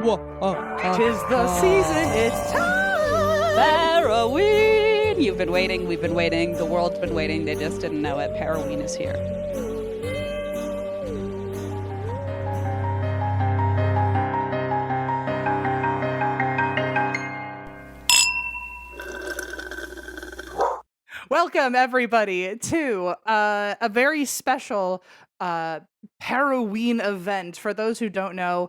Whoa, Tis the season, it's time! Paraween! You've been waiting, we've been waiting, the world's been waiting, they just didn't know it. Paraween is here. Welcome, everybody, to a very special Paraween event. For those who don't know,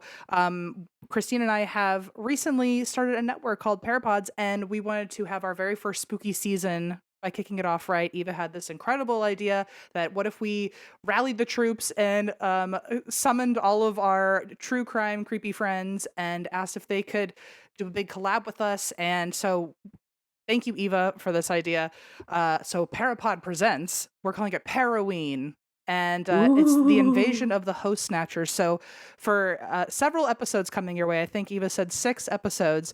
Christine and I have recently started a network called Parapods, and we wanted to have our very first spooky season by kicking it off right. Eva had this incredible idea that what if we rallied the troops and summoned all of our true crime creepy friends and asked if they could do a big collab with us. And so thank you, Eva, for this idea. So Parapod presents, we're calling it Paraween. And it's the invasion of the Host Snatchers. So for several episodes coming your way, I think Eva said 6 episodes,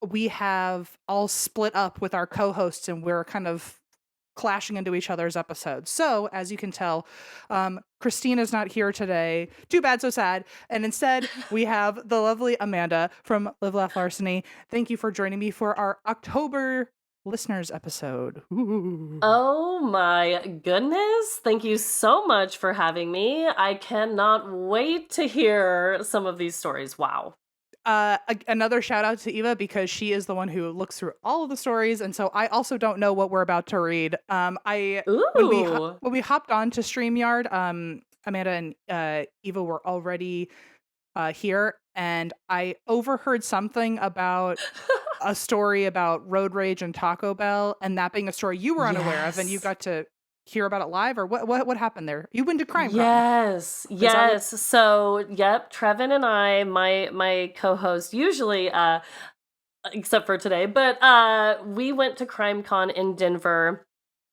we have all split up with our co-hosts and we're kind of clashing into each other's episodes. So as you can tell, Christine is not here today. Too bad, so sad. And instead, we have the lovely Amanda from Live Laugh Larceny. Thank you for joining me for our October listeners episode. Ooh. Oh my goodness. Thank you so much for having me. I cannot wait to hear some of these stories. Wow. Another shout out to Eva because she is the one who looks through all of the stories, and so I also don't know what we're about to read. When we hopped on to StreamYard, Amanda and Eva were already here, and I overheard something about a story about road rage and Taco Bell, and that being a story you were unaware of, and you got to hear about it live, or what happened there? You went to Crime Con. Yes. So, yep, Trevin and I, my co-host, usually, except for today, but we went to Crime Con in Denver.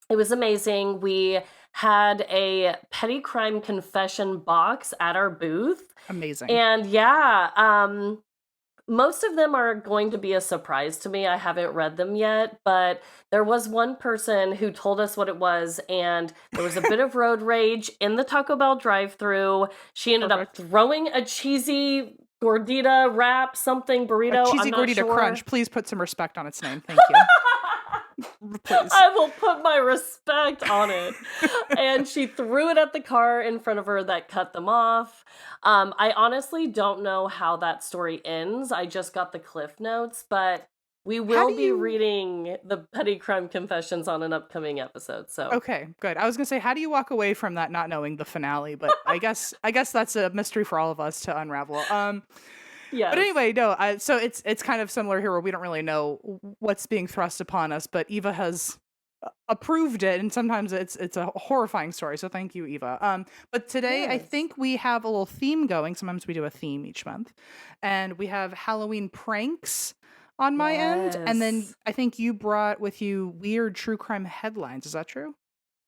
It was amazing. We had a petty crime confession box at our booth. Amazing. And yeah, most of them are going to be a surprise to me. I haven't read them yet, but there was one person who told us what it was, and there was a bit of road rage in the Taco Bell drive-thru. She ended up throwing a cheesy gordita wrap, something burrito. A cheesy gordita crunch. Please put some respect on its name. Thank you. Please. I will put my respect on it. And she threw it at the car in front of her that cut them off. I honestly don't know how that story ends. I just got the cliff notes, but we will be reading the petty crime confessions on an upcoming episode. So okay, good. I was gonna say, how do you walk away from that not knowing the finale? But I guess that's a mystery for all of us to unravel. Yeah. But anyway, no. So it's kind of similar here, where we don't really know what's being thrust upon us, but Eva has approved it, and sometimes it's a horrifying story. So thank you, Eva. But today I think we have a little theme going. Sometimes we do a theme each month, and we have Halloween pranks on my end, and then I think you brought with you weird true crime headlines. Is that true?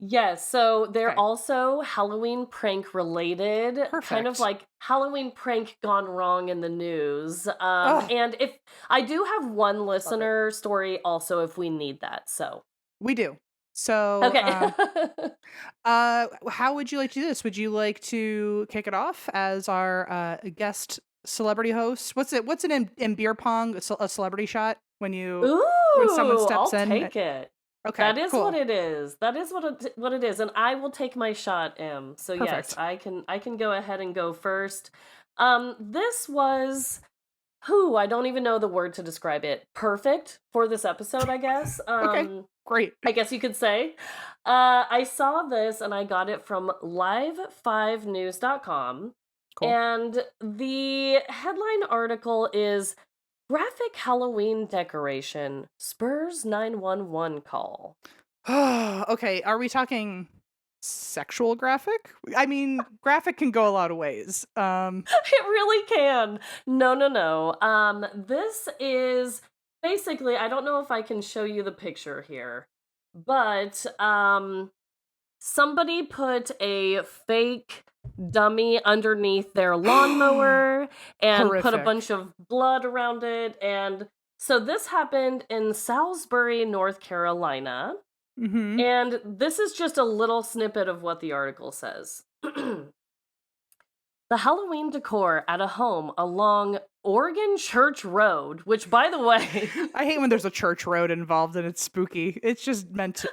Yes, so they're also Halloween prank related, kind of like Halloween prank gone wrong in the news. And if I do have one listener story also if we need that, so. We do. So, okay. How would you like to do this? Would you like to kick it off as our guest celebrity host? What's in beer pong? A celebrity shot when someone steps in? I'll take it. Okay, that is cool. what it is. That is what it is, and I will take my shot, Em. So perfect. Yes, I can go ahead and go first. This was I don't even know the word to describe it. Perfect for this episode, I guess. Okay, great. I guess you could say. I saw this and I got it from live5news.com. Cool. And the headline article is Graphic Halloween Decoration Spurs 911 Call. Okay, are we talking sexual graphic? I mean, graphic can go a lot of ways. It really can. No. This is basically, I don't know if I can show you the picture here, but somebody put a fake dummy underneath their lawnmower and put a bunch of blood around it. And so this happened in Salisbury, North Carolina. Mm-hmm. And this is just a little snippet of what the article says. The Halloween decor at a home along Oregon Church Road, which, by the way, I hate when there's a church road involved and it's spooky. It's just meant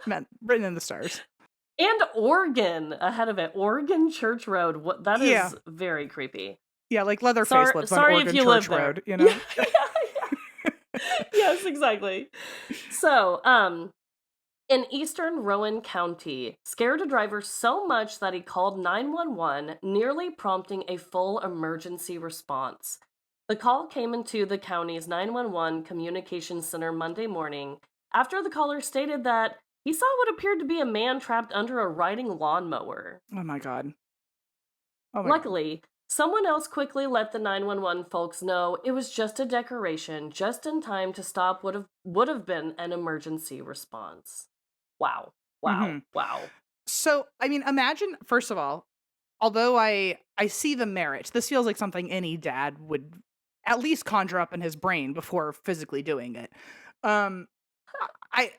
written in the stars. and Oregon ahead of it, Oregon Church Road. What that Yeah. is very creepy. Yeah, like Leatherface lives on Sorry Oregon if you Church live there. Road, you know? Yeah, yeah. Yes, exactly. So, in eastern Rowan County, scared a driver so much that he called 911, nearly prompting a full emergency response. The call came into the county's 911 communications center Monday morning after the caller stated that he saw what appeared to be a man trapped under a riding lawnmower. Oh my god. Oh my god. Luckily, someone else quickly let the 911 folks know it was just a decoration, just in time to stop what would have been an emergency response. Wow. Wow. Mhm. Wow. So, I mean, imagine, first of all, although I see the merit, this feels like something any dad would at least conjure up in his brain before physically doing it. Um, I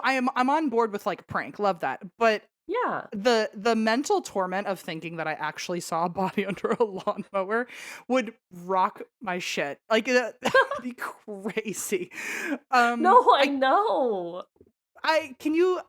I'm on board with like prank, love that, but Yeah. the mental torment of thinking that I actually saw a body under a lawnmower would rock my shit. Like that'd be crazy. No, I know. Can you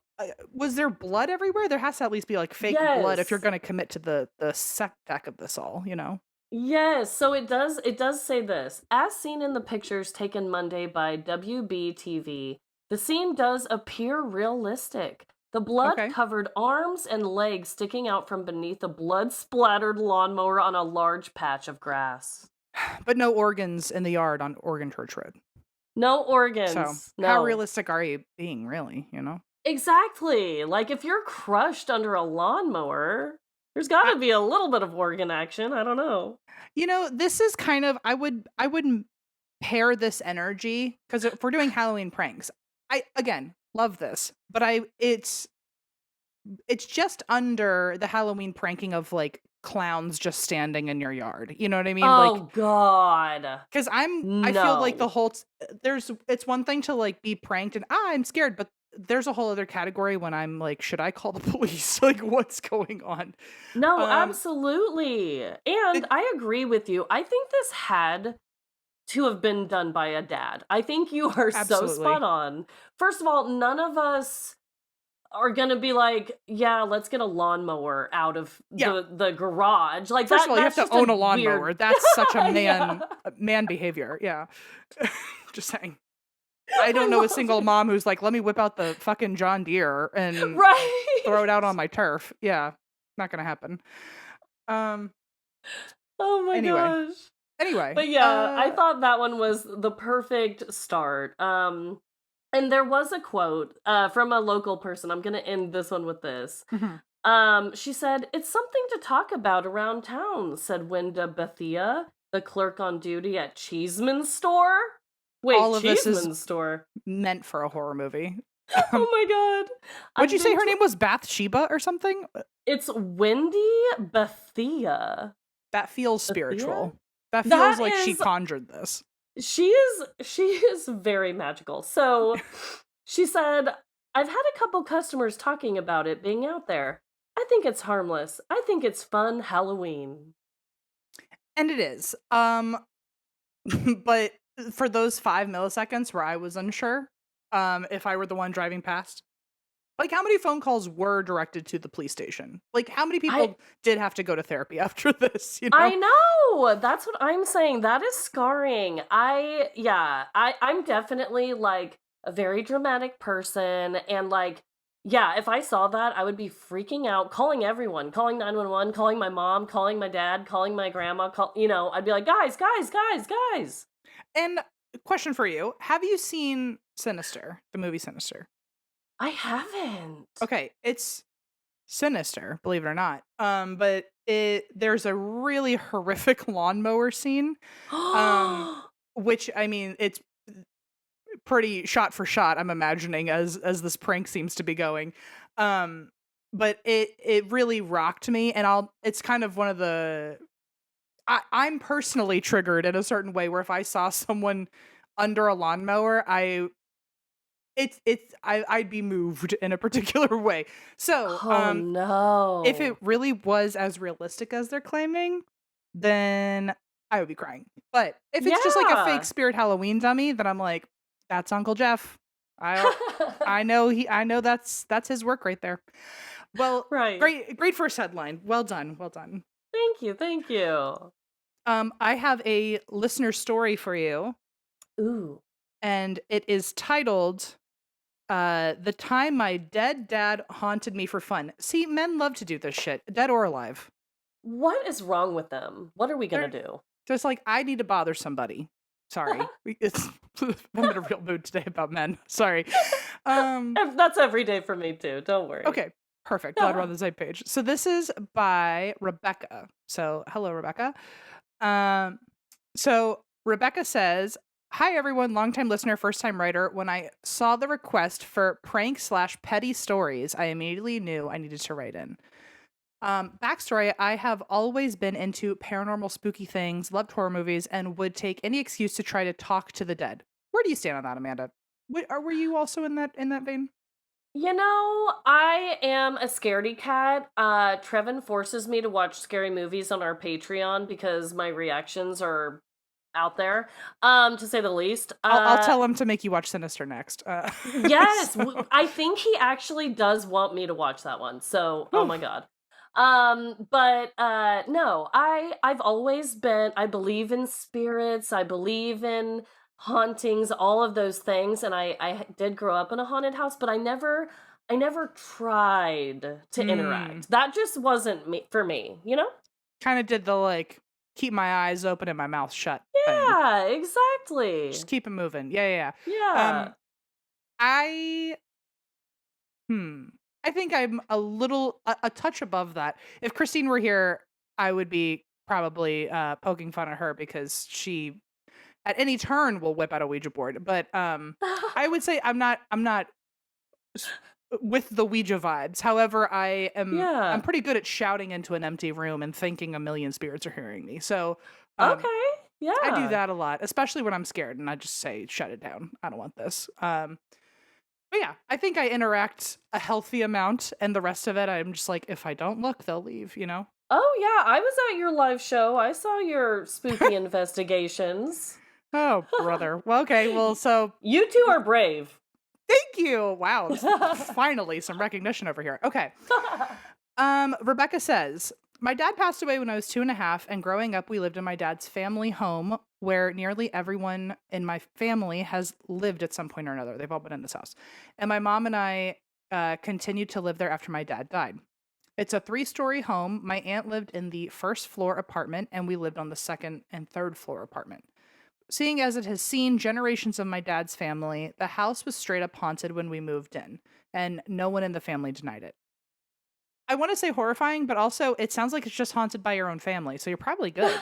was there blood everywhere? There has to at least be like fake blood if you're Yes. going to commit to the spec of this all, you know? Yes, so it does say this. As seen in the pictures taken Monday by WBTV, the scene does appear realistic. The Okay. blood-covered arms and legs sticking out from beneath a blood-splattered lawnmower on a large patch of grass. But no organs in the yard on Oregon Church Road. No So, organs. how No. realistic are you being, really, you know? Exactly. Like if you're crushed under a lawnmower, there's got I, to be a little bit of organ action. I don't know. you know, this is kind of I would pair this energy because if we're doing Halloween pranks, I again love this, but it's just under the Halloween pranking of like clowns just standing in your yard. You know what I mean? Like Oh God. because I feel like the No. whole it's one thing to like be pranked and I'm scared, but there's a whole other category when I'm like, should I call the police? Like, what's going on? No, Um, absolutely. And it, I agree with you. I think this had to have been done by a dad. I think you are so spot absolutely, on. First of all, none of us are gonna be like, yeah, let's get a lawnmower out of yeah. the garage. Like First of that all, you have that's to just own a a lawnmower. weird That's such a Yeah. man behavior. Yeah, just saying. I I don't know a love single it. mom who's like, let me whip out the fucking John Deere and throw it Right. out on my turf. Yeah, not gonna happen. Um. Oh my Anyway. gosh. Anyway. But yeah, I thought that one was the perfect start. And there was a quote from a local person. I'm gonna end this one with this. Mhm. She said, "It's something to talk about around town," said Wenda Bethia, the clerk on duty at Cheeseman's store. Wait, All of this is Cheeseman's store. meant for a horror movie. Oh my god. Would I've you say been her to name was Bathsheba or something? It's Wendy Bethia. That feels Bethia? spiritual. That feels That like she is conjured this. she is very magical. So she said, "I've had a couple customers talking about it being out there. I think it's harmless. I think it's fun Halloween." And it is. But for those 5 milliseconds where I was unsure, if I were the one driving past, like how many phone calls were directed to the police station? Like how many I people did have to go to therapy after this, you I know? know. That's what I'm saying. That is scarring. I'm definitely like a very dramatic person and like yeah, if I saw that, I would be freaking out, calling everyone, calling 911, calling my mom, calling my dad, calling my grandma, I'd be like, "Guys, guys, guys, guys." And question for you, have you seen Sinister, the movie Sinister? I haven't. Okay, it's sinister, believe it or not. But there's a really horrific lawnmower scene. Um, which I mean, it's pretty shot for shot, I'm imagining, as this prank seems to be going. Um, but it really rocked me, and it's kind of one of the I'm personally triggered in a certain way where if I saw someone under a lawnmower, I'd be moved in a particular way. So, Oh if it no. really was as realistic as they're claiming, then I would be crying. But if it's just like a fake Yeah. spirit Halloween dummy, then I'm like, that's Uncle Jeff. I I know that's his work right there. Well, Right. great first headline. Well done. Well done. Thank you. Thank you. I have a listener story for you, Ooh. and it is titled The Time My Dead Dad Haunted Me for Fun. See, men love to do this shit, dead or alive. What is wrong with them? What are we gonna They're do? just like, I need to bother somebody. Sorry. It's I'm in a real mood today about men. Sorry. Um That's every day for me too. Don't worry. okay, perfect. Glad we're on the same page. So this is by Rebecca. So hello, Rebecca. Um so Rebecca says, "Hi everyone, longtime listener, first time writer. When I saw the request for prank slash petty stories, I immediately knew I needed to write in. Backstory, I have always been into paranormal spooky things, loved horror movies, and would take any excuse to try to talk to the dead. Where do you stand on that, Amanda? Were you also in that vein? I am a scaredy cat. Trevin forces me to watch scary movies on our Patreon because my reactions are out there, to say the least. I'll tell him to make you watch Sinister next. Yes, So- I think he actually does want me to watch that one. So, oh Whew. my god. But no, I've always been I believe in spirits, I believe in hauntings, all of those things, and I did grow up in a haunted house, but I never tried to Mm, interact. That just wasn't me for me, you know? kind of did the like keep my eyes open and my mouth shut thing. Yeah, Just exactly. keep it moving. Yeah. Yeah. I Hmm. I think I'm a touch above that. If Christine were here, I would be probably poking fun at her because she at any turn will whip out a Ouija board. But I would say I'm not s- with the Ouija vibes. However, I'm Yeah. pretty good at shouting into an empty room and thinking a million spirits are hearing me. So Okay. I do Yeah. that a lot, especially when I'm scared and I just say, shut it down. I don't want this. But yeah, I think I interact a healthy amount, and the rest of it, I'm just like, if I don't look, they'll leave, you know? Oh yeah, I was at your live show. I saw your spooky investigations. Oh, brother. Well, okay. Well, so You two are brave. thank you. Wow. Finally, some recognition over here. Okay. Rebecca says, my dad passed away when I was 2.5, and growing up, we lived in my dad's family home where nearly everyone in my family has lived at some point or another. They've all been in this house. And my mom and I continued to live there after my dad died. It's a 3-story home. My aunt lived in the first floor apartment, and we lived on the second and third floor apartment. Seeing as it has seen generations of my dad's family, the house was straight up haunted when we moved in, and no one in the family denied it. I want to say horrifying, but also it sounds like it's just haunted by your own family, so you're probably good.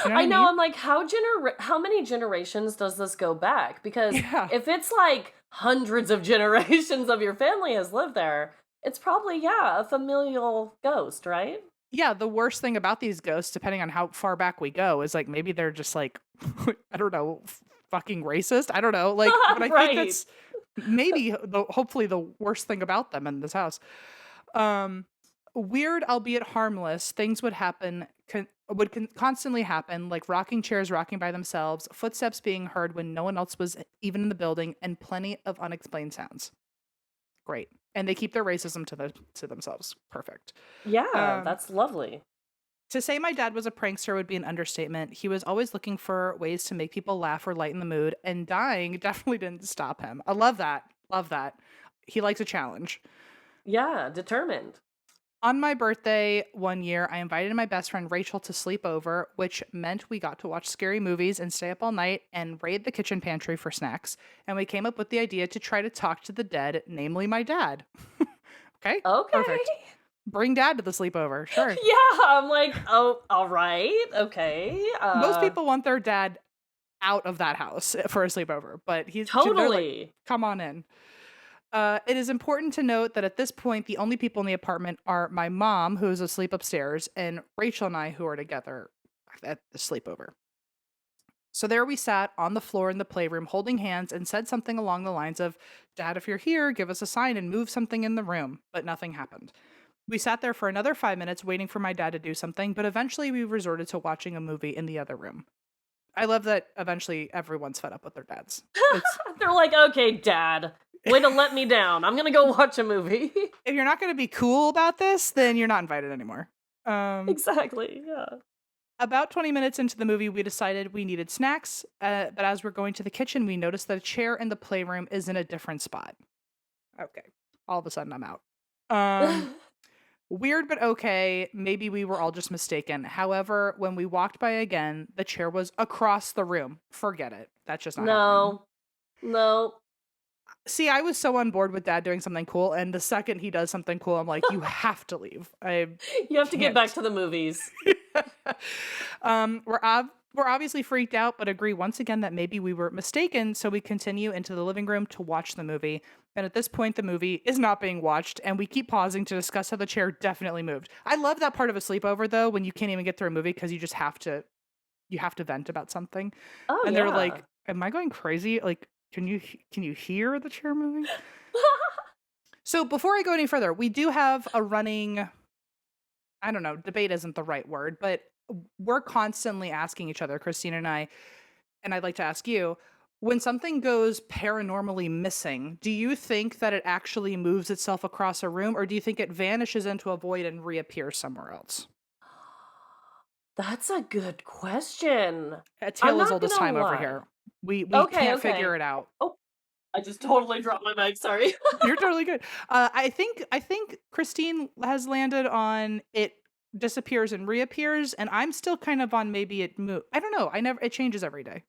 You know what I I know, mean? I'm like, how many generations does this go back? Because Yeah. if it's like hundreds of generations of your family has lived there, it's probably, yeah, a familial ghost, right? Yeah, the worst thing about these ghosts, depending on how far back we go, is like maybe they're just like, I don't know, fucking racist. I don't know. Like, but I think Right. that's maybe hopefully the worst thing about them in this house. Um, Weird, albeit harmless, things would happen, constantly happen, like rocking chairs rocking by themselves, footsteps being heard when no one else was even in the building, and plenty of unexplained sounds. Great, and they keep their racism to themselves. Perfect. Yeah, Um, that's lovely. to say my dad was a prankster would be an understatement. He was always looking for ways to make people laugh or lighten the mood, and dying definitely didn't stop him. I love that. Love that. He likes a challenge. Yeah, determined. On my birthday one year, I invited my best friend Rachel to sleep over, which meant we got to watch scary movies and stay up all night and raid the kitchen pantry for snacks. And we came up with the idea to try to talk to the dead, namely my dad. Okay, Okay. perfect. Bring dad to the sleepover. Sure. Yeah, I'm like, oh, all right, okay. Most people want their dad out of that house for a sleepover, but they're like, Totally. come on in. It is important to note that at this point, the only people in the apartment are my mom, who is asleep upstairs, and Rachel and I, who are together at the sleepover. So there we sat on the floor in the playroom, holding hands, and said something along the lines of, Dad, if you're here, give us a sign and move something in the room. But nothing happened. We sat there for another 5 minutes waiting for my dad to do something, but eventually we resorted to watching a movie in the other room. I love that eventually everyone's fed up with their dads. It's They're like, okay, Dad, way to let me down. I'm gonna go watch a movie. if you're not going to be cool about this, then you're not invited anymore. Exactly. Yeah. About 20 minutes into the movie, we decided we needed snacks, but as we're going to the kitchen, we noticed that a chair in the playroom is in a different spot. Okay. All of a sudden, I'm out. Weird, but okay. Maybe we were all just mistaken. However, when we walked by again, the chair was across the room. Forget it. That's just not happening. No. See, I was so on board with Dad doing something cool, and the second he does something cool, I'm like, you have to leave. You have to get back to the movies. We're obviously freaked out, but agree once again that maybe we were mistaken, so we continue into the living room to watch the movie. And at this point, the movie is not being watched, and we keep pausing to discuss how the chair definitely moved. I love that part of a sleepover, though, when you can't even get through a movie because you have to vent about something. Oh, And yeah. they're like, "Am I going crazy? Like, can you hear the chair moving?" So before I go any further, we do have a running, I don't know, debate isn't the right word, but we're constantly asking each other, Christina and I'd like to ask you, when something goes paranormally missing, do you think that it actually moves itself across a room, or do you think it vanishes into a void and reappears somewhere else? That's a good question. A I'm tale as not old as gonna time over lie. here. We Okay, can't okay. figure it out. Oh, I just totally dropped my mic. Sorry. You're totally good. I think Christine has landed on it disappears and reappears, and I'm still kind of on maybe it move. I don't know. It changes every day.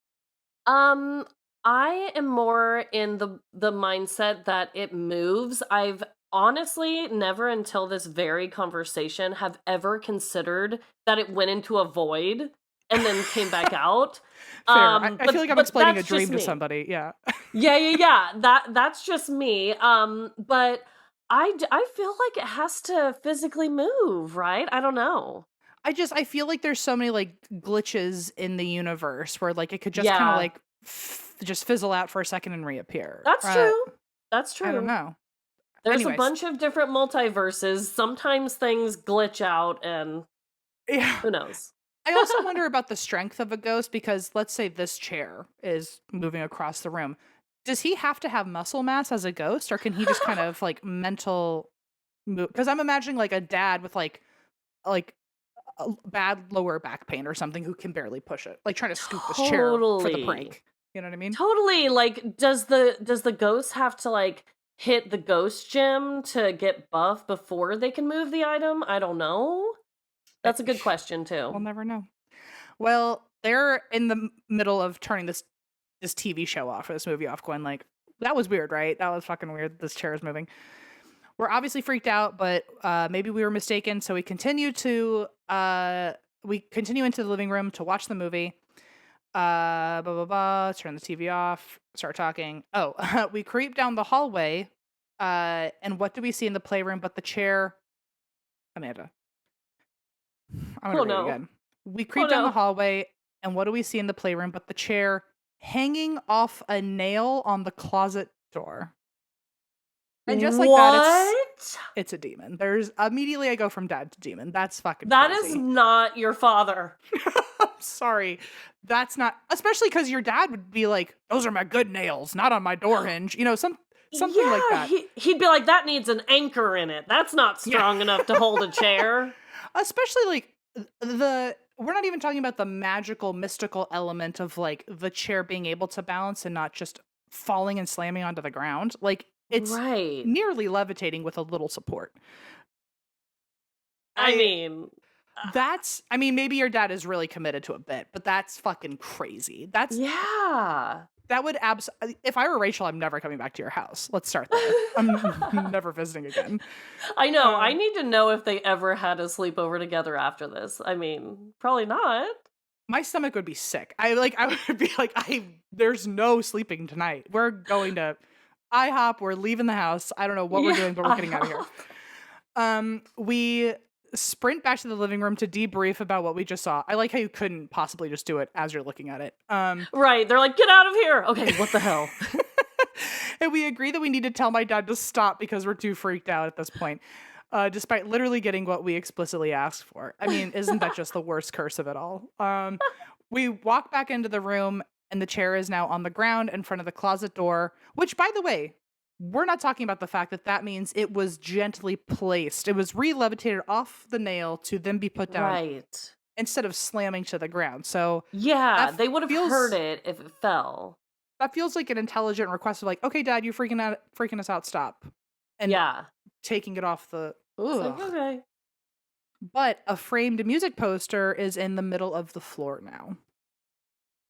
Um, I am more in the mindset that it moves. I've honestly never until this very conversation have ever considered that it went into a void and then came back out. Fair. I feel like I'm but explaining a that's dream just to me. somebody. Yeah. Yeah. That's just me. But I feel like it has to physically move, right? I don't know. I feel like there's so many like glitches in the universe where like it could just kind of Yeah, like just fizzle out for a second and reappear. that's true. That's I don't true. know. There's a Anyways, bunch of different multiverses. Sometimes things glitch out, and yeah. who knows? I also wonder about the strength of a ghost because let's say this chair is moving across the room. Does he have to have muscle mass as a ghost, or can he just kind of like mental move? Because I'm imagining like a dad with like a bad lower back pain or something who can barely push it, like trying to scoop this chair for the Totally. prank. You know what I mean? Totally. Like, does the ghost have to like hit the ghost gym to get buff before they can move the item? I don't know. That's a good question We'll too. never know. Well, they're in the middle of turning this TV show off or this movie off, going like, "That was weird, right? That was fucking weird. This chair is moving." We're obviously freaked out, but maybe we were mistaken. So we continue into the living room to watch the movie. Blah blah blah. Turn the TV off. Start talking. Oh, we creep down the hallway. And what do we see in the playroom but the chair? Amanda, I'm gonna Oh read it no. again. We Oh creep down the no. hallway, and what do we see in the playroom but the chair hanging off a nail on the closet door? And just like that, What? it's a demon. There's immediately I go from dad to demon. That's fucking That is crazy. not your father. I'm sorry. That's not, especially because your dad would be like, "Those are my good nails, not on my door hinge." You know, something like Yeah, that. he'd be like, that needs an anchor in it. That's not Yeah. strong enough to hold a chair. Especially like we're not even talking about the magical, mystical element of like the chair being able to balance and not just falling and slamming onto the ground. Like it's Right. nearly levitating with a little support. I mean, I mean, maybe your dad is really committed to a bit, but that's fucking crazy. yeah. That would if I were Rachel, I'm never coming back to your house. Let's start there. I'm never visiting again. I know. I Um, need to know if they ever had a sleepover together after this. I mean, probably not. My stomach would be sick. I would be like, there's no sleeping tonight. We're going to IHOP. We're leaving the house. I don't know what we're doing, but we're getting out of here. We sprint back to the living room to debrief about what we just saw. I like how you couldn't possibly just do it as you're looking at it. Right. They're like, get out of here. Okay, what the hell? And we agree that we need to tell my dad to stop because we're too freaked out at this point. despite literally getting what we explicitly asked for. I mean, isn't that just the worst curse of it all? We walk back into the room, and the chair is now on the ground in front of the closet door, which, by the way, we're not talking about the fact that that means it was gently placed. It was re-levitated off the nail to then be put down Right. instead of slamming to the ground. So Yeah, that they would have feels heard it if it fell. that feels like an intelligent request of like, okay, Dad, you're freaking us out, stop. And Yeah. taking it off the It's like, ugh. okay. But a framed music poster is in the middle of the floor now.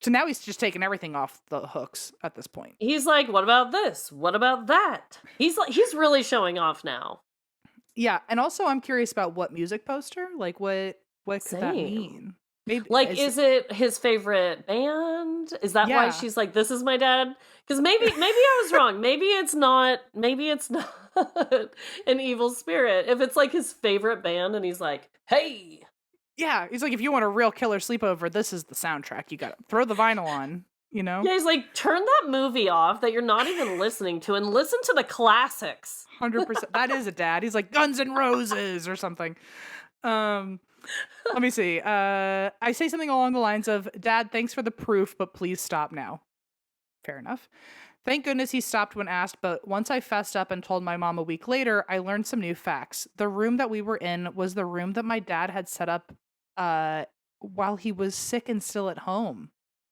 So now he's just taking everything off the hooks at this point. He's like, what about this? What about that? He's really showing off now. Yeah, and also I'm curious about what music poster? Like what could that Same. mean? Maybe Like, is it his favorite band? Is that why Yeah. she's like, this is my dad? Because maybe I was wrong. Maybe it's not an evil spirit. If it's like his favorite band and he's like, hey. Yeah, he's like, if you want a real killer sleepover, this is the soundtrack. You gotta throw the vinyl on, you know? Yeah, he's like, turn that movie off that you're not even listening to and listen to the classics. 100%. That is a dad. He's like Guns N' Roses or something. Let me see. I say something along the lines of, Dad, thanks for the proof, but please stop now. Fair enough. Thank goodness he stopped when asked, but once I fessed up and told my mom a week later, I learned some new facts. The room that we were in was the room that my dad had set up while he was sick and still at home.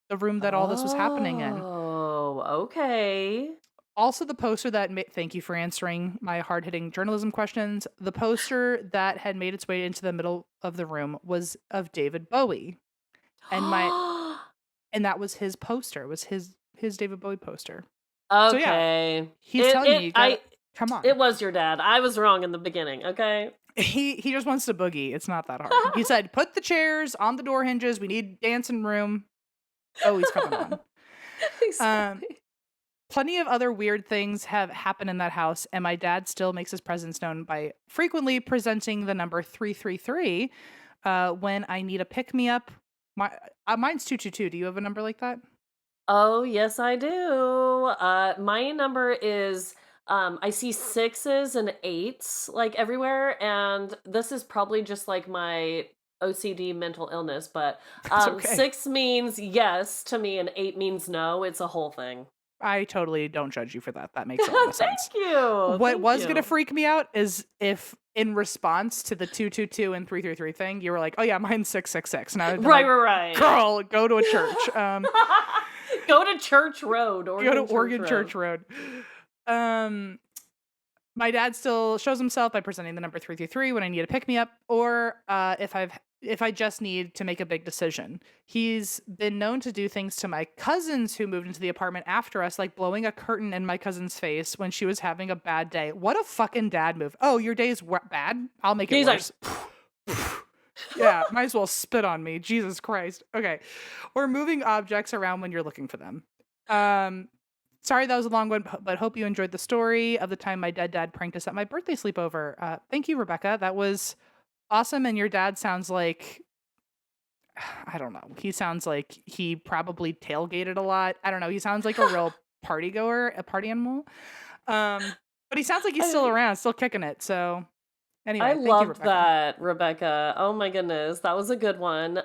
The room that all this was happening in. Oh, okay. Also, the poster that thank you for answering my hard-hitting journalism questions. The poster that had made its way into the middle of the room was of David Bowie, and that was his poster. It was his David Bowie poster. So yeah, Okay. he's telling you, come on. It was your dad. I was wrong in the beginning, okay? He just wants to boogie. It's not that hard. He said, "Put the chairs on the door hinges. We need dancing room." Oh, he's coming on. Exactly. Plenty of other weird things have happened in that house, and my dad still makes his presence known by frequently presenting the number 333 when I need a pick-me-up. Mine's 222. Do you have a number like that? Oh, yes, I do. My number is I see 6s and 8s like everywhere, and this is probably just like my OCD mental illness, but It's okay. 6 means yes to me and 8 means no. It's a whole thing. I totally don't judge you for that. That makes a lot of sense. Thank you. What Thank was going to you. freak me out is if in response to the 222 and 333 thing, you were like, oh yeah, mine's 666. And I would be Right, like, right. girl, go to a church. Go to Church Road. Go to Oregon Church Road. My dad still shows himself by presenting the number 333 when I need to pick me up, or if I just need to make a big decision. He's been known to do things to my cousins who moved into the apartment after us, like blowing a curtain in my cousin's face when she was having a bad day. What a fucking dad move. Oh, your day's bad? I'll make it He's worse. Yeah, might as well spit on me. Jesus Christ. Okay. Or moving objects around when you're looking for them. Sorry that was a long one, but hope you enjoyed the story of the time my dead dad pranked us at my birthday sleepover. Thank you, Rebecca. That was awesome. And your dad sounds like, I don't know. He sounds like he probably tailgated a lot. I don't know. He sounds like a real party goer, a party animal. But he sounds like he's still around, still kicking it. So anyway, I thank you, loved Rebecca. that, Rebecca. Oh my goodness, that was a good one.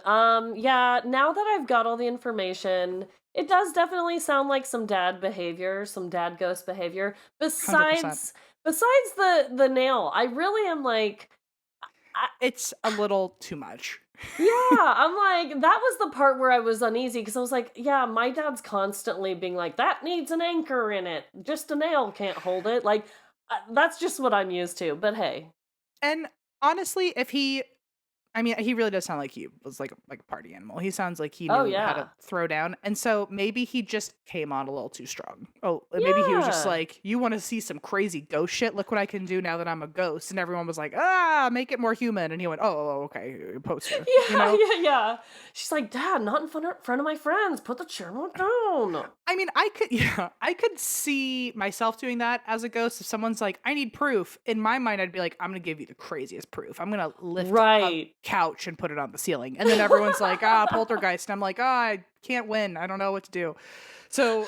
Yeah, now that I've got all the information, it does definitely sound like some dad behavior, some dad ghost behavior. 100%. Besides the nail, I really am like, It's a little too much. yeah, I'm like, that was the part where I was uneasy because I was like, yeah, my dad's constantly being like, that needs an anchor in it. Just a nail can't hold it. Like, that's just what I'm used to. But hey. And honestly, he really does sound like he was like a party animal. He sounds like he knew Oh, how yeah. to throw down. And so maybe he just came on a little too strong. Oh, maybe he was just Yeah. like, you want to see some crazy ghost shit? Look what I can do now that I'm a ghost. And everyone was like, make it more human. And he went, oh, okay, poster. Yeah, yeah. She's like, Dad, not in front of my friends. Put the chair down. I mean, I could see myself doing that as a ghost. If someone's like, I need proof, in my mind, I'd be like, I'm going to give you the craziest proof. I'm going to lift a Right. couch and put it on the ceiling. And then everyone's like, poltergeist. And I'm like, I can't win. I don't know what to do. So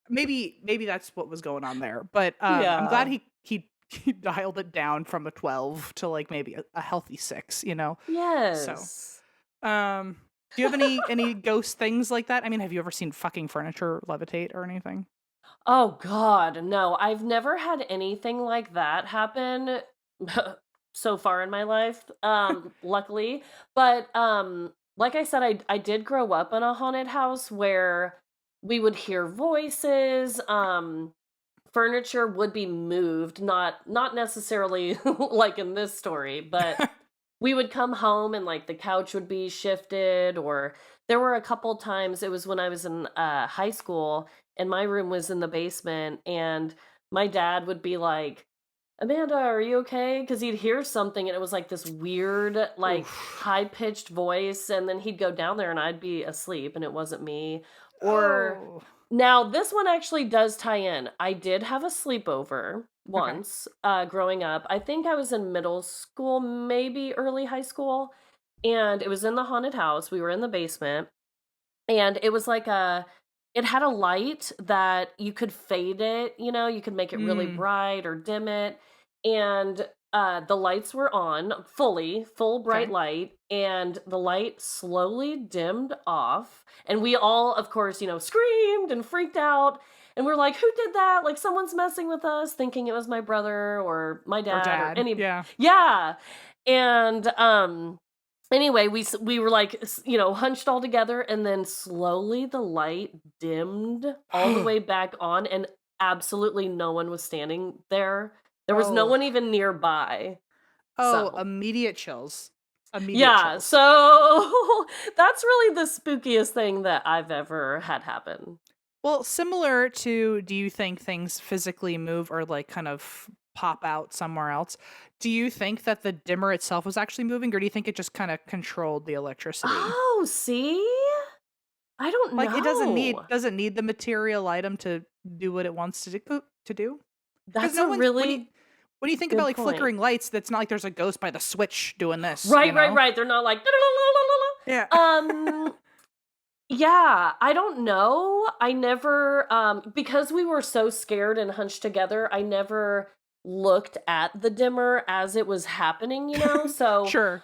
maybe that's what was going on there. But I'm glad Yeah. he you dialed it down from a 12 to like maybe a healthy 6, you know? So, Yes. um, do you have any ghost things like that? I mean, have you ever seen fucking furniture levitate or anything? Oh god, no. I've never had anything like that happen so far in my life, luckily. But like I said, I did grow up in a haunted house where we would hear voices, furniture would be moved, not necessarily like in this story, but we would come home and like the couch would be shifted, or there were a couple times, it was when I was in high school and my room was in the basement, and my dad would be like, Amanda, are you okay? Because he'd hear something and it was like this weird, like Oof. high pitched voice, and then he'd go down there and I'd be asleep and it wasn't me. Or Oh, now this one actually does tie in. I did have a sleepover okay. once growing up. I think I was in middle school, maybe early high school, and it was in the haunted house. We were in the basement, and it was like it had a light that you could fade it, you could make it really Mm, bright or dim it. And the lights were on fully, full bright okay. light, and the light slowly dimmed off. And we all, of course, screamed and freaked out. And we're like, who did that? Like, someone's messing with us, thinking it was my brother or my Or dad or dad. any. Yeah. Yeah. And anyway, we were like, hunched all together, and then slowly the light dimmed all the way back on, and absolutely no one was standing there. There was no Oh. one even nearby. Oh, So, immediate chills. Immediate yeah, chills. so that's really the spookiest thing that I've ever had happen. Well, similar to do you think things physically move or like kind of pop out somewhere else? Do you think that the dimmer itself was actually moving, or do you think it just kind of controlled the electricity? Oh, see? I don't Like it know. doesn't need the material item to do what it wants to do? Because That's no a one really when you think about good like point. flickering lights, that's not like there's a ghost by the switch doing this, you Right, right, know? right. They're not like Yeah. yeah, I don't know. I never because we were so scared and hunched together, I never looked at the dimmer as it was happening, So Sure.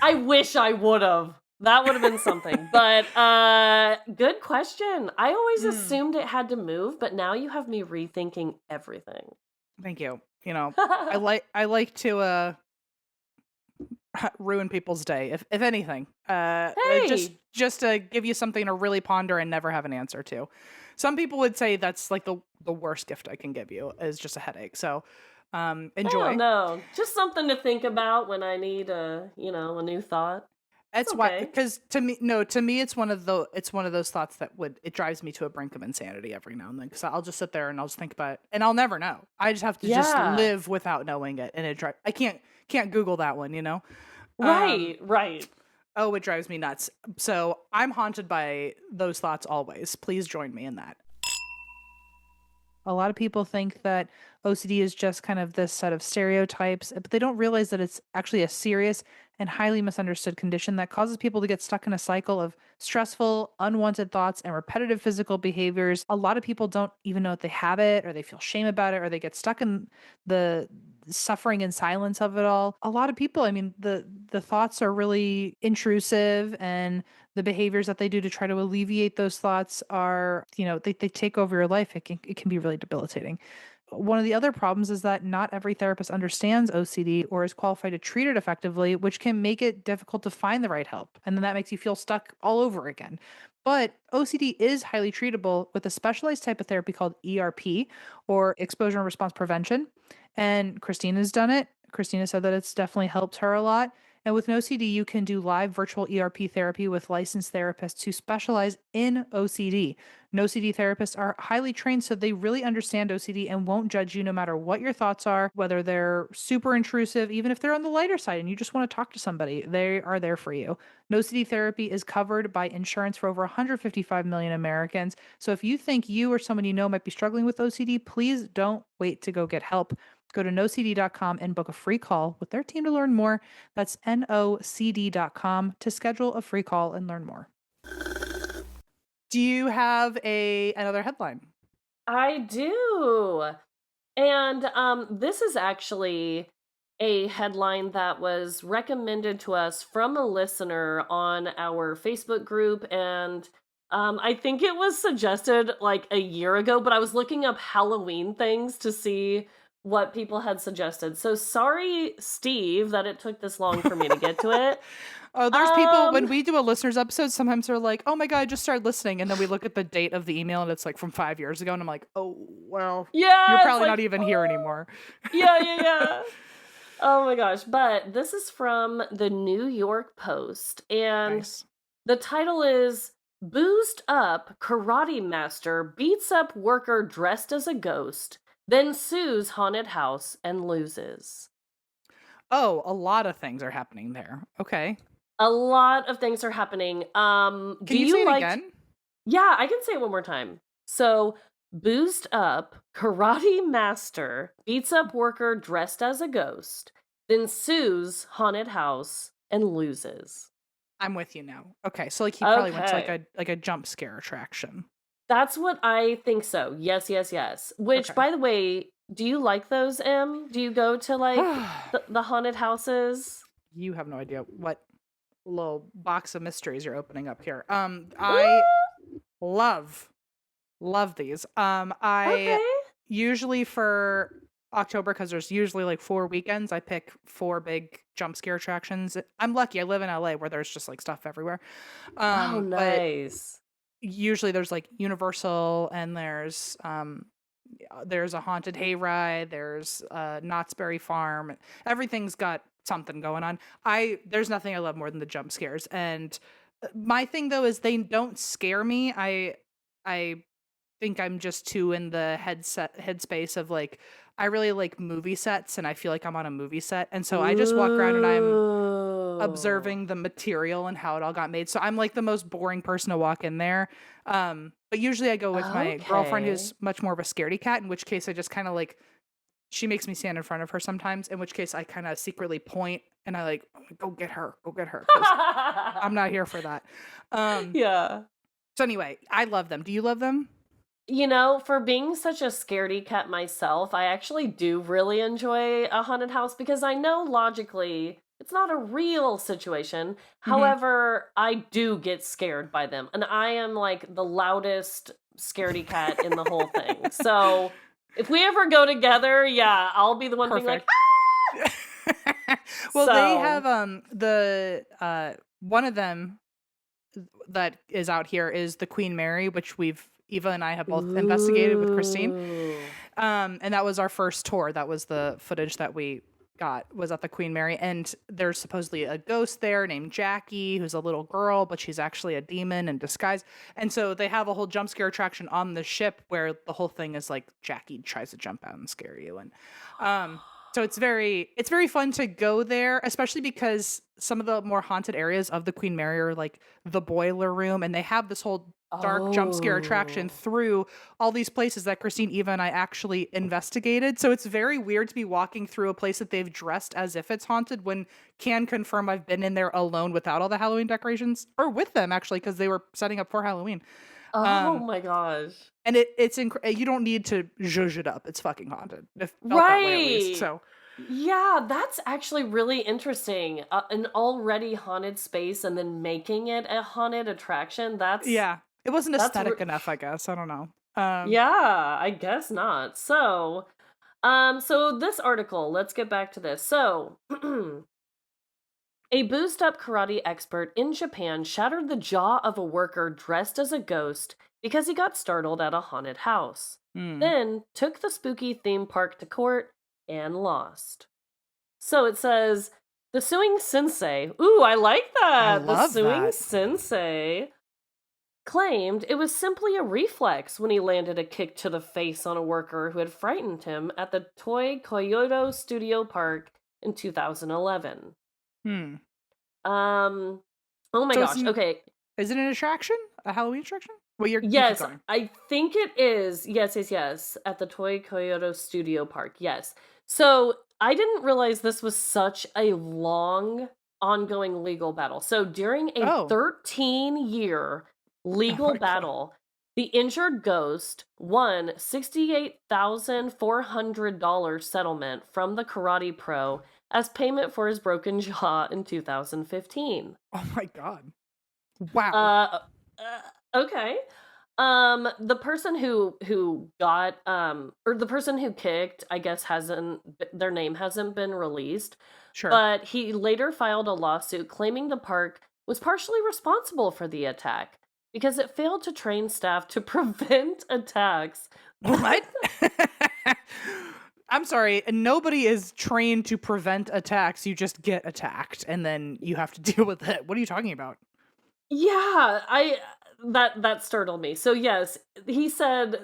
I wish I would have. That would have been something. But good question. I always Mm, assumed it had to move, but now you have me rethinking everything. thank you. You know, I like to ruin people's day, if anything. Hey. Just to give you something to really ponder and never have an answer to. Some people would say that's like the worst gift I can give you is just a headache. So, I don't enjoy. know. Just something to think about when I need a new thought. It's That's why, okay. because to me, no, to me, it's one of those thoughts that it drives me to a brink of insanity every now and then. Because I'll just sit there and I'll just think about it, and I'll never know. I just have to just Yeah. live without knowing it, and I can't Google that one, you know. Um, Right, right. oh, it drives me nuts. So I'm haunted by those thoughts always. Please join me in that. A lot of people think that OCD is just kind of this set of stereotypes, but they don't realize that it's actually a serious and highly misunderstood condition that causes people to get stuck in a cycle of stressful, unwanted thoughts and repetitive physical behaviors. A lot of people don't even know that they have it, or they feel shame about it, or they get stuck in the suffering and silence of it all. A lot of people, I mean, the thoughts are really intrusive, and the behaviors that they do to try to alleviate those thoughts are, they take over your life. It can be really debilitating. One of the other problems is that not every therapist understands OCD or is qualified to treat it effectively, which can make it difficult to find the right help. And then that makes you feel stuck all over again. But OCD is highly treatable with a specialized type of therapy called ERP, or exposure and response prevention. And Christina's done it. Christina said that it's definitely helped her a lot. And with NoCD, you can do live virtual ERP therapy with licensed therapists who specialize in OCD. NoCD therapists are highly trained, so they really understand OCD and won't judge you no matter what your thoughts are, whether they're super intrusive, even if they're on the lighter side and you just want to talk to somebody, they are there for you. NoCD therapy is covered by insurance for over 155 million Americans. So if you think you or someone you know might be struggling with OCD, please don't wait to go get help. Go to nocd.com and book a free call with their team to learn more. That's NOCD.com to schedule a free call and learn more. Do you have another headline? I do. And this is actually a headline that was recommended to us from a listener on our Facebook group. And I think it was suggested like a year ago, but I was looking up Halloween things to see what people had suggested. So sorry, Steve, that it took this long for me to get to it. Oh, there's people when Um, we do a listeners episode, sometimes they're like, "Oh my god, I just started listening," and then we look at the date of the email and it's like from 5 years ago, and I'm like, "Oh, well, you're yeah, it's probably not like, even here anymore." yeah, yeah, yeah. Oh my gosh. But this is from the New York Post, and Nice. the title is Boozed Up Karate Master Beats Up Worker Dressed as a Ghost, then Sues Haunted House and Loses. Oh, a lot of things are happening there. Okay. A lot of things are happening. Do Can you say you it like. again? Yeah, I can say it one more time. So, Boozed Up Karate Master Beats Up Worker Dressed as a Ghost, then Sues Haunted House and Loses. I'm with you now. Okay, so like he probably went to Okay. like a jump scare attraction. That's what I think so. Yes, yes, yes. Which, Okay. by the way, do you like those, Em? Do you go to like the haunted houses? You have no idea what little box of mysteries you're opening up here. I love these. I Okay. usually for October, because there's usually like 4 weekends, I pick 4 big jump scare attractions. I'm lucky. I live in LA where there's just like stuff everywhere. Oh, But nice. usually there's like Universal, and there's a haunted hayride, there's Knott's Berry Farm. Everything's got something going on. There's nothing I love more than the jump scares. And my thing though is they don't scare me. I think I'm just too in the headspace of like I really like movie sets, and I feel like I'm on a movie set. And so I just walk around and I'm Ooh. observing the material and how it all got made. So I'm like the most boring person to walk in there. But usually I go with my girlfriend who's Okay. much more of a scaredy cat, in which case I just kind of like she makes me stand in front of her sometimes, in which case I kind of secretly point and I like go get her because I'm not here for that. Um, Yeah. so anyway, I love them. Do you love them? You know, for being such a scaredy cat myself, I actually do really enjoy a haunted house because I know logically it's not a real situation. Hmm. However, I do get scared by them, and I am like the loudest scaredy cat in the whole thing. So if we ever go together, yeah, I'll be the one being like, Perfect. ah! Well, they have So, the one of them that is out here is the Queen Mary, which Eva and I have both investigated with Christine. ooh. And that was our first tour. That was the footage that we got was at the Queen Mary. And there's supposedly a ghost there named Jackie, who's a little girl, but she's actually a demon in disguise. And so they have a whole jump scare attraction on the ship where the whole thing is like Jackie tries to jump out and scare you. And so it's very fun to go there, especially because some of the more haunted areas of the Queen Mary are like the boiler room, and they have this whole dark jump scare attraction Oh. through all these places that Christine, Eva, and I actually investigated. So it's very weird to be walking through a place that they've dressed as if it's haunted when can confirm I've been in there alone without all the Halloween decorations, or with them actually, because they were setting up for Halloween. Oh Um, my gosh. and you don't need to zhuzh it up. It's fucking haunted. It felt that way at least. Right. So Yeah, that's actually really interesting. An already haunted space and then making it a haunted attraction. yeah, it wasn't That's aesthetic enough, I guess. I don't know. Um, yeah, I guess not. So, so this article, let's get back to this. So, a boozed up karate expert in Japan shattered the jaw of a worker dressed as a ghost because he got startled at a haunted house. hmm, Then took the spooky theme park to court and lost. So it says the suing sensei. Ooh, I like I that. The love suing that. sensei claimed it was simply a reflex when he landed a kick to the face on a worker who had frightened him at the Toy Kyoto Studio Park in 2011. Hmm. Um, oh my So gosh. Okay. is it an attraction? A Halloween attraction? Well, you keep Yes, going. I think it is. Yes, yes, yes. At the Toy Kyoto Studio Park. Yes. So I didn't realize this was such a long, ongoing legal battle. So during a Oh, 13-year oh legal my god. battle, The injured ghost won $68,400 settlement from the karate pro as payment for his broken jaw in 2015. Oh my god. Wow. Okay. The person who got or the person who kicked, I guess their name hasn't been released, Sure. but he later filed a lawsuit claiming the park was partially responsible for the attack because it failed to train staff to prevent attacks. What? I'm sorry, nobody is trained to prevent attacks. You just get attacked and then you have to deal with it. What are you talking about? Yeah, that startled me. So yes, he said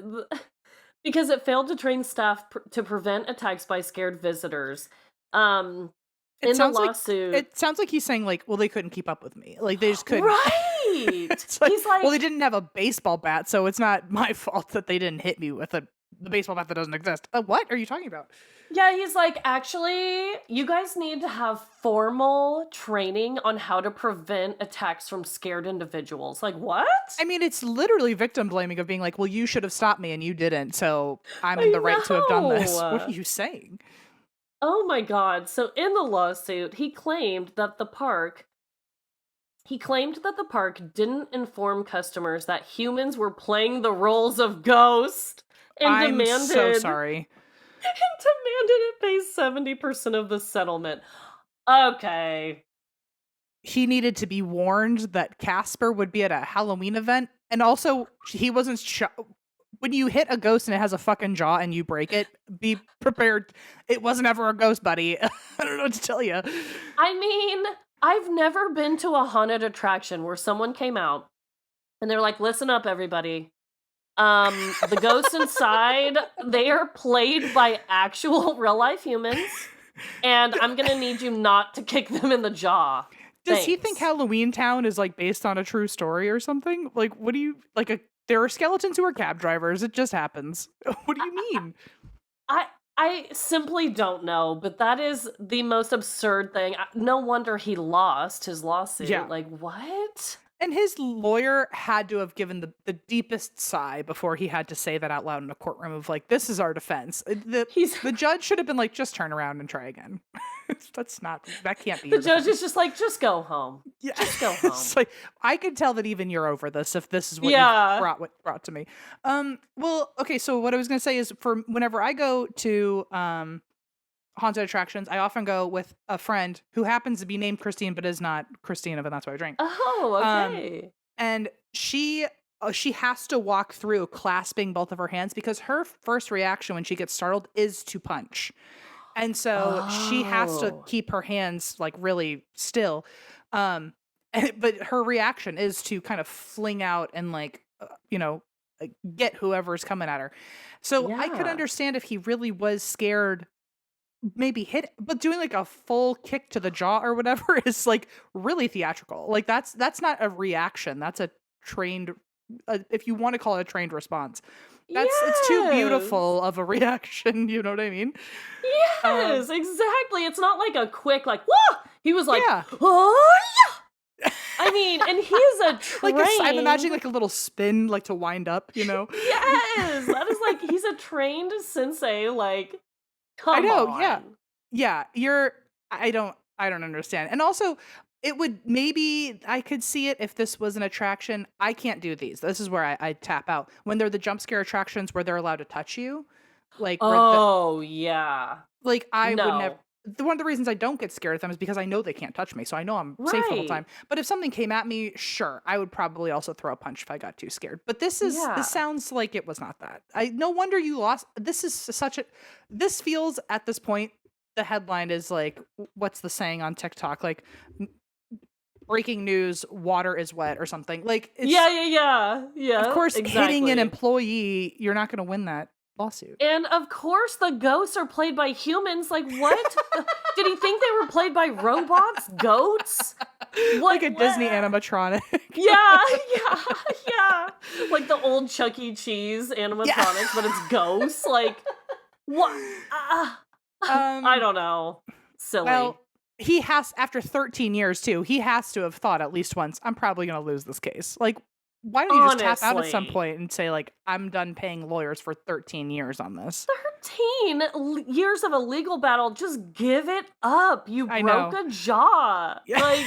because it failed to train staff to prevent attacks by scared visitors. It In the sounds like lawsuit, it sounds like he's saying like, well, they couldn't keep up with me. Like they just couldn't. right? It's like, He's like, well, they didn't have a baseball bat, so it's not my fault that they didn't hit me with the baseball bat that doesn't exist. What are you talking about? yeah, he's like, actually, you guys need to have formal training on how to prevent attacks from scared individuals. Like, what? I mean, it's literally victim blaming of being like, well, you should have stopped me and you didn't, so I'm I in the right to have done this. know. What are you saying? Oh my god. So in the lawsuit, he claimed that the park didn't inform customers that humans were playing the roles of ghost and I'm demanded so sorry. and demanded it pay 70% of the settlement. Okay. He needed to be warned that Casper would be at a Halloween event, and also he wasn't when you hit a ghost and it has a fucking jaw and you break it, be prepared. It wasn't ever a ghost, buddy. I don't know what to tell you. I mean, I've never been to a haunted attraction where someone came out and they're like, listen up, everybody. The ghosts inside, they are played by actual real life humans, and I'm gonna need you not to kick them in the jaw. Does he think Thanks. Halloween Town is like based on a true story or something? Like, what do you like? There are skeletons who are cab drivers. It just happens. What do you mean? I simply don't know, but that is the most absurd thing. No wonder he lost his lawsuit. Yeah. Like, what? And his lawyer had to have given the deepest sigh before he had to say that out loud in a courtroom of like, this is our defense. The judge should have been like, just turn around and try again. That can't be The your judge defense. is just like, just go home. Yeah. Just go home. It's like, I could tell that even you're over this if this is what Yeah. you brought to me. Well, okay, so what I was gonna say is for whenever I go to haunted attractions, I often go with a friend who happens to be named Christine but is not Christina, but that's why I drink. Oh, okay. And she has to walk through clasping both of her hands because her first reaction when she gets startled is to punch. And so she has to Oh. keep her hands like really still. But her reaction is to kind of fling out and like, get whoever's coming at her. So I could Yeah. understand if he really was scared, maybe hit, but doing like a full kick to the jaw or whatever is like really theatrical. Like that's not a reaction. That's a trained, if you want to call it a trained response. It's too beautiful of a reaction. You know what I mean? Yes, exactly. It's not like a quick like, whoa! He was like, Yeah. oh yeah. I mean, and he's a trained. Like I'm imagining like a little spin, like to wind up. Yes, that is like he's a trained sensei. Like, come I know. on. Yeah. I don't understand. And also, it would maybe I could see it if this was an attraction. I can't do these. This is where I tap out when they're the jump scare attractions where they're allowed to touch you. Like, Oh yeah. I would No. never. One of the reasons I don't get scared of them is because I know they can't touch me, so I know I'm safe the whole Right. time. But if something came at me, sure, I would probably also throw a punch if I got too scared. But this Yeah. sounds like it was not that. No wonder you lost. This feels at this point. The headline is like, what's the saying on TikTok? Like, breaking news: water is wet or something. Like, Yeah. of course, hitting exactly. an employee, you're not going to win that lawsuit. And of course, the ghosts are played by humans. Like, what? Did he think they were played by robots? Goats? Like a Disney animatronic. Yeah. Like the old Chuck E. Cheese animatronics, but it's ghosts. Like, what? I don't know. Silly. Well, he has, after 13 years too, he has to have thought at least once, I'm probably going to lose this case. Like, why don't you just tap out at some Honestly. point and say, like, I'm done paying lawyers for 13 years on this? 13 years of a legal battle, just give it up. You I broke know. a jaw. Yeah. Like,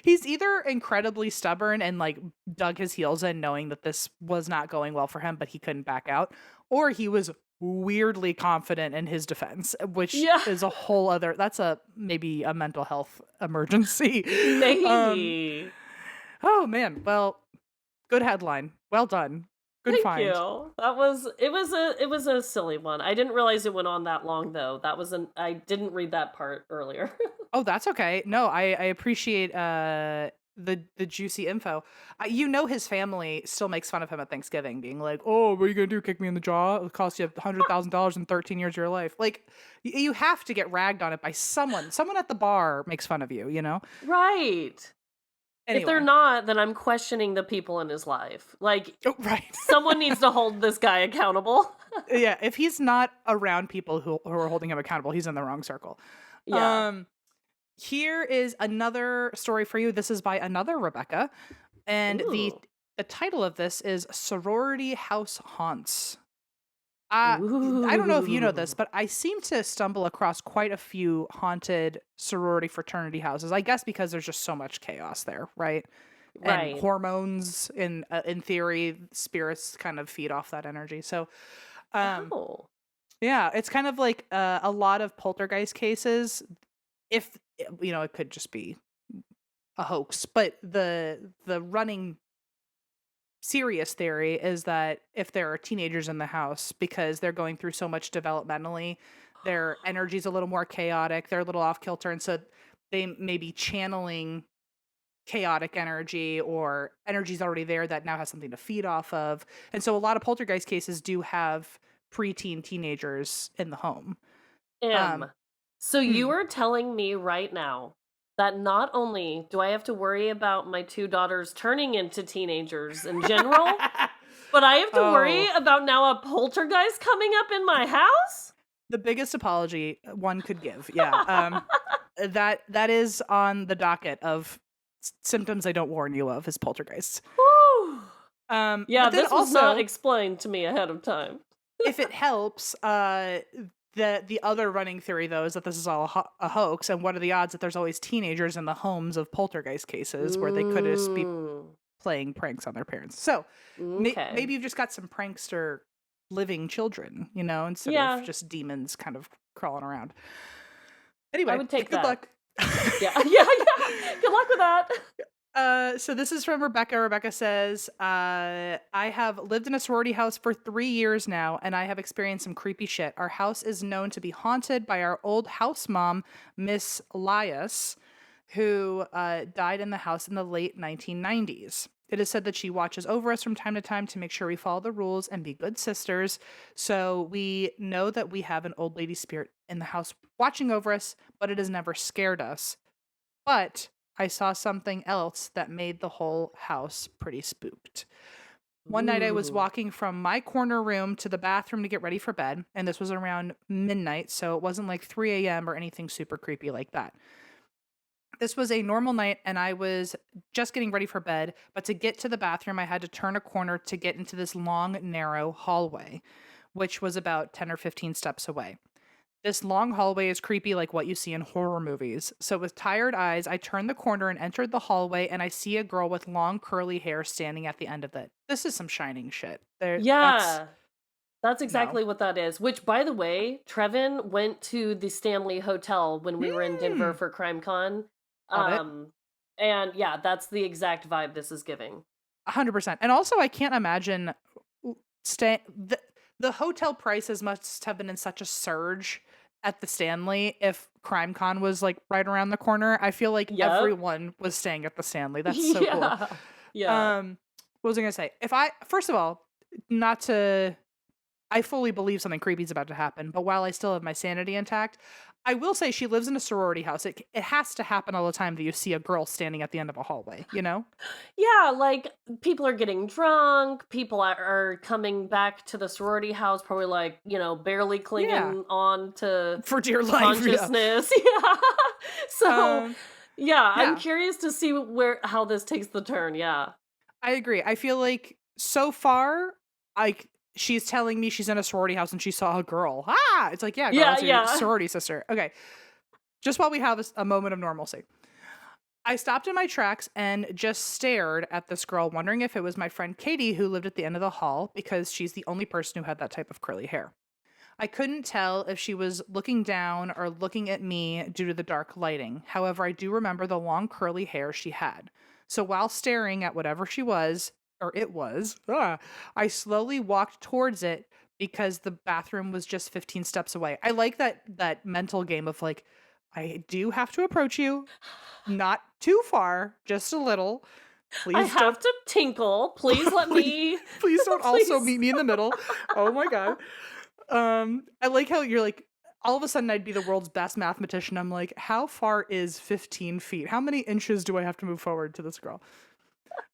He's either incredibly stubborn and like dug his heels in knowing that this was not going well for him, but he couldn't back out, or he was weirdly confident in his defense, which yeah, is a whole other, that's a maybe a mental health emergency. um maybe. oh man, well, good headline. Well done. Good Thank find. you. It was a silly one. I didn't realize it went on that long though. I didn't read that part earlier. Oh, that's okay. No, I appreciate the juicy info. You know, his family still makes fun of him at Thanksgiving, being like, "Oh, what are you gonna do? Kick me in the jaw? It'll cost you $100,000 in 13 years of your life." Like, you have to get ragged on it by someone. Someone at the bar makes fun of you. You know. Right. If they're Anyway. not, then I'm questioning the people in his life. Like, Oh, right. someone needs to hold this guy accountable. Yeah. If he's not around people who are holding him accountable, he's in the wrong circle. Yeah. Here is another story for you. This is by another Rebecca, and the Ooh. the title of this is Sorority House Haunts. I don't know if you know this, Ooh. but I seem to stumble across quite a few haunted sorority fraternity houses. I guess because there's just so much chaos there, right? And Right. hormones, in theory, spirits kind of feed off that energy. So, um, Oh. yeah, it's kind of like a lot of poltergeist cases. If it could just be a hoax, but the running serious theory is that if there are teenagers in the house, because they're going through so much developmentally, their energy's a little more chaotic, they're a little off kilter, and so they may be channeling chaotic energy, or energy's already there that now has something to feed off of. And so a lot of poltergeist cases do have preteen teenagers in the home. M. um So you mm. are telling me right now that not only do I have to worry about my two daughters turning into teenagers in general, but I have to worry Oh, about now a poltergeist coming up in my house? the biggest apology one could give. Yeah. That is on the docket of symptoms I don't warn you of, is poltergeists. Whew. Yeah, But then this was not also, explained to me ahead of time. if it helps, the other running theory though is that this is all a hoax, and what are the odds that there's always teenagers in the homes of poltergeist cases where they could just be Mm, playing pranks on their parents? So okay. maybe you've just got some prankster living children, instead of Yeah, just demons kind of crawling around. I Anyway, would take good that. luck. Yeah, yeah, yeah. Good luck with that. So this is from Rebecca. Rebecca says, I have lived in a sorority house for 3 years now, and I have experienced some creepy shit. Our house is known to be haunted by our old house mom, Miss Elias, who died in the house in the late 1990s. It is said that she watches over us from time to time to make sure we follow the rules and be good sisters. So we know that we have an old lady spirit in the house watching over us, but it has never scared us. But I saw something else that made the whole house pretty spooked. One night I was Ooh. walking from my corner room to the bathroom to get ready for bed, and this was around midnight, so it wasn't like 3 a.m. or anything super creepy like that. This was a normal night, and I was just getting ready for bed, but to get to the bathroom, I had to turn a corner to get into this long, narrow hallway, which was about 10 or 15 steps away. This long hallway is creepy like what you see in horror movies. So with tired eyes, I turned the corner and entered the hallway, and I see a girl with long curly hair standing at the end of it. This is some Shining shit. That's Yeah, that's no. exactly what that is. Which, by the way, Trevin went to the Stanley Hotel when we were in Denver Hmm. for CrimeCon. Love it. And yeah, that's the exact vibe this is giving. 100%. And also, I can't imagine stay the hotel prices must have been in such a surge at the Stanley if CrimeCon was like right around the corner. I feel like Yep. everyone was staying at the Stanley. That's so cool. Yeah. Yeah. What was I gonna say? First of all, not to I fully believe something creepy is about to happen, but while I still have my sanity intact, I will say she lives in a sorority house. It has to happen all the time that you see a girl standing at the end of a hallway, you know? Yeah, like people are getting drunk, people are coming back to the sorority house, probably like, barely Yeah. clinging on to For dear life, yeah. consciousness. Yeah. So, Um, yeah, I'm yeah. curious to see how this takes the turn. Yeah. I agree. I feel like so far, like she's telling me she's in a sorority house and she saw a girl. Ah, it's like, yeah, girl, Yeah, that's your yeah. sorority sister. Okay, just while we have a moment of normalcy, I stopped in my tracks and just stared at this girl, wondering if it was my friend Katie who lived at the end of the hall because she's the only person who had that type of curly hair. I couldn't tell if she was looking down or looking at me due to the dark lighting. However, I do remember the long curly hair she had. So while staring at whatever she was, or it was, I slowly walked towards it because the bathroom was just 15 steps away. I like that mental game of like, I do have to approach you, not too far, just a little. I Please have don't to tinkle. Please let please, me. please don't also Please. meet me in the middle. Oh my god. I like how you're like, all of a sudden I'd be the world's best mathematician. I'm like, how far is 15 feet? How many inches do I have to move forward to this girl?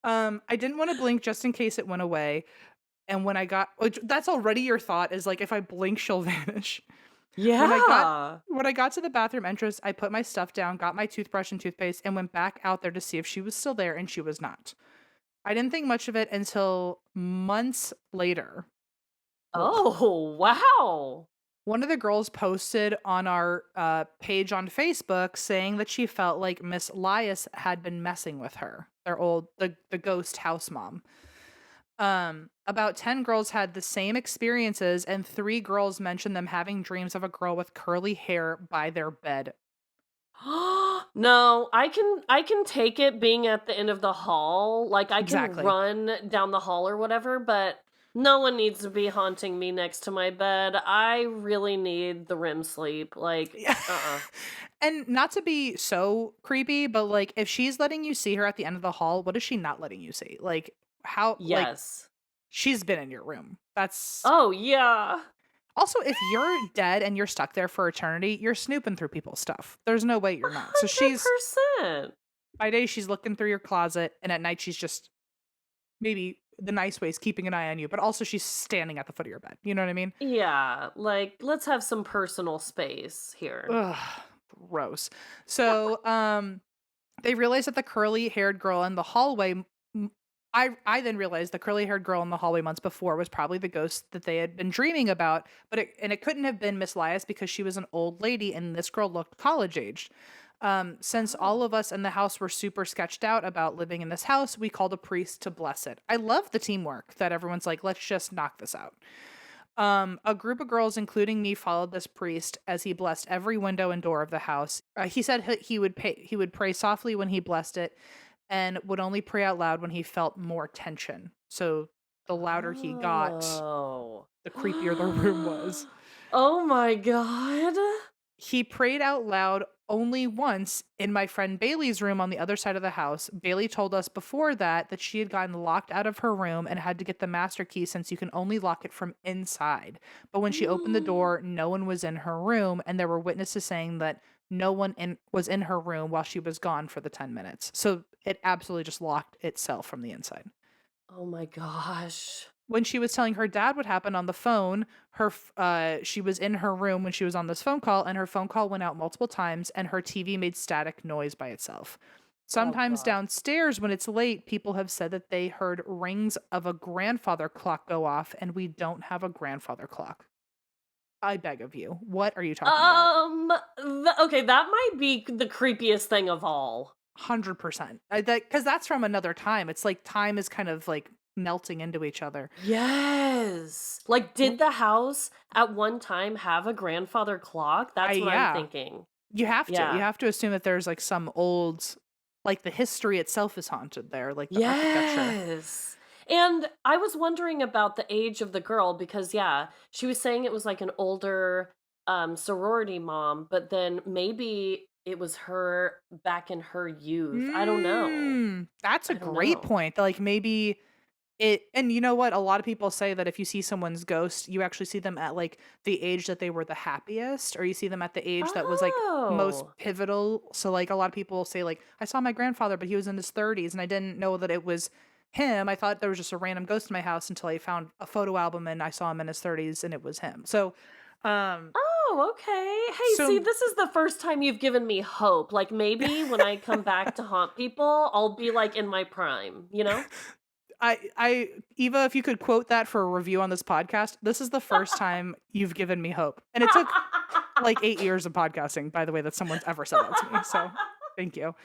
I didn't want to blink just in case it went away. And when I got, which that's already your thought is like, if I blink, she'll vanish. When I got Yeah. when I got to the bathroom entrance, I put my stuff down, got my toothbrush and toothpaste, and went back out there to see if she was still there, and she was not. I didn't think much of it until months later. Ugh. Oh, wow. One of the girls posted on our page on Facebook saying that she felt like Miss Lias had been messing with her, the ghost house mom. About 10 girls had the same experiences, and 3 girls mentioned them having dreams of a girl with curly hair by their bed. No, I can take it being at the end of the hall. Like I can Exactly. run down the hall or whatever, but no one needs to be haunting me next to my bed. I really need the REM sleep. Like, Yeah. uh-uh. And not to be so creepy, but like if she's letting you see her at the end of the hall, what is she not letting you see? Like how like Yes. she's been in your room. That's Oh, yeah. also if you're dead and you're stuck there for eternity, you're snooping through people's stuff. There's no way you're not. So she's 100%. by day she's looking through your closet and at night she's just maybe the nice ways keeping an eye on you, but also she's standing at the foot of your bed. You know what I mean? Yeah, like let's have some personal space here. Ugh, gross. So, they realized that the curly-haired girl in the hallway. I then realized the curly-haired girl in the hallway months before was probably the ghost that they had been dreaming about, but it couldn't have been Miss Lias because she was an old lady and this girl looked college aged. Since all Oh. of us in the house were super sketched out about living in this house, we called a priest to bless it. I love the teamwork that everyone's like, let's just knock this out. A group of girls, including me, followed this priest as he blessed every window and door of the house. He said he would pray softly when he blessed it, and would only pray out loud when he felt more tension. So the louder he got, Oh. the creepier the room was. Oh my god. He prayed out loud only once in my friend Bailey's room on the other side of the house. Bailey told us before that she had gotten locked out of her room and had to get the master key since you can only lock it from inside. But when she opened the door, no one was in her room, and there were witnesses saying that no one was in her room while she was gone for the 10 minutes. So it absolutely just locked itself from the inside. Oh my gosh. When she was telling her dad what happened on the phone, she was in her room when she was on this phone call, and her phone call went out multiple times, and her TV made static noise by itself. Oh Sometimes god. downstairs, when it's late, people have said that they heard rings of a grandfather clock go off, and we don't have a grandfather clock. I beg of you. What are you talking about? Okay, that might be the creepiest thing of all. 100%. Because that's from another time. It's like time is kind of like melting into each other. Yes. Like, did the house at one time have a grandfather clock? That's what I'm Yeah. thinking. You have to. You Yeah. have to assume that there's like some old, like the history itself is haunted there, like the architecture. Yes. And I was wondering about the age of the girl because, yeah, she was saying it was like an older sorority mom, but then maybe it was her back in her youth. I don't know. That's a I don't great know. point. That like maybe and you know what? A lot of people say that if you see someone's ghost, you actually see them at like the age that they were the happiest, or you see them at the age that was like most Oh. pivotal. So like a lot of people say like, I saw my grandfather, but he was in his 30s, and I didn't know that it was him. I thought there was just a random ghost in my house until I found a photo album and I saw him in his 30s and it was him. So um Oh, okay. Hey, see, so this is the first time you've given me hope. Like maybe when I come back to haunt people, I'll be like in my prime, you know? Eva, if you could quote that for a review on this podcast, this is the first time you've given me hope. And it took like 8 years of podcasting, by the way, that someone's ever said that to me. So thank you.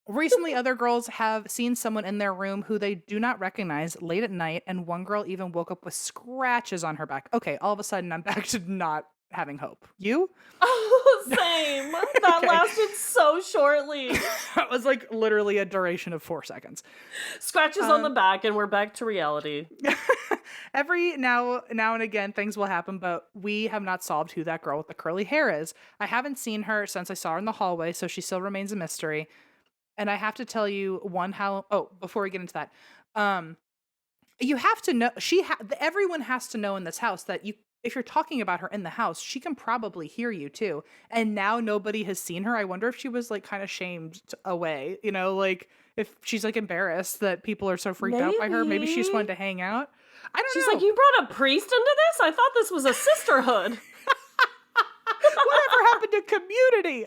Recently, other girls have seen someone in their room who they do not recognize late at night, and one girl even woke up with scratches on her back. Okay, all of a sudden, I'm back to not having hope. You? Oh, same. That Okay. lasted so shortly. That was like literally a duration of 4 seconds. Scratches on the back, and we're back to reality. Every now and again, things will happen, but we have not solved who that girl with the curly hair is. I haven't seen her since I saw her in the hallway, so she still remains a mystery. And I have to tell you before we get into that, you have to know, everyone has to know in this house that if you're talking about her in the house, she can probably hear you too. And now nobody has seen her. I wonder if she was like kind of shamed away, like if she's like embarrassed that people are so freaked out by her. Maybe she just wanted to hang out. I don't know. She's like, you brought a priest into this? I thought this was a sisterhood. Whatever happened to community?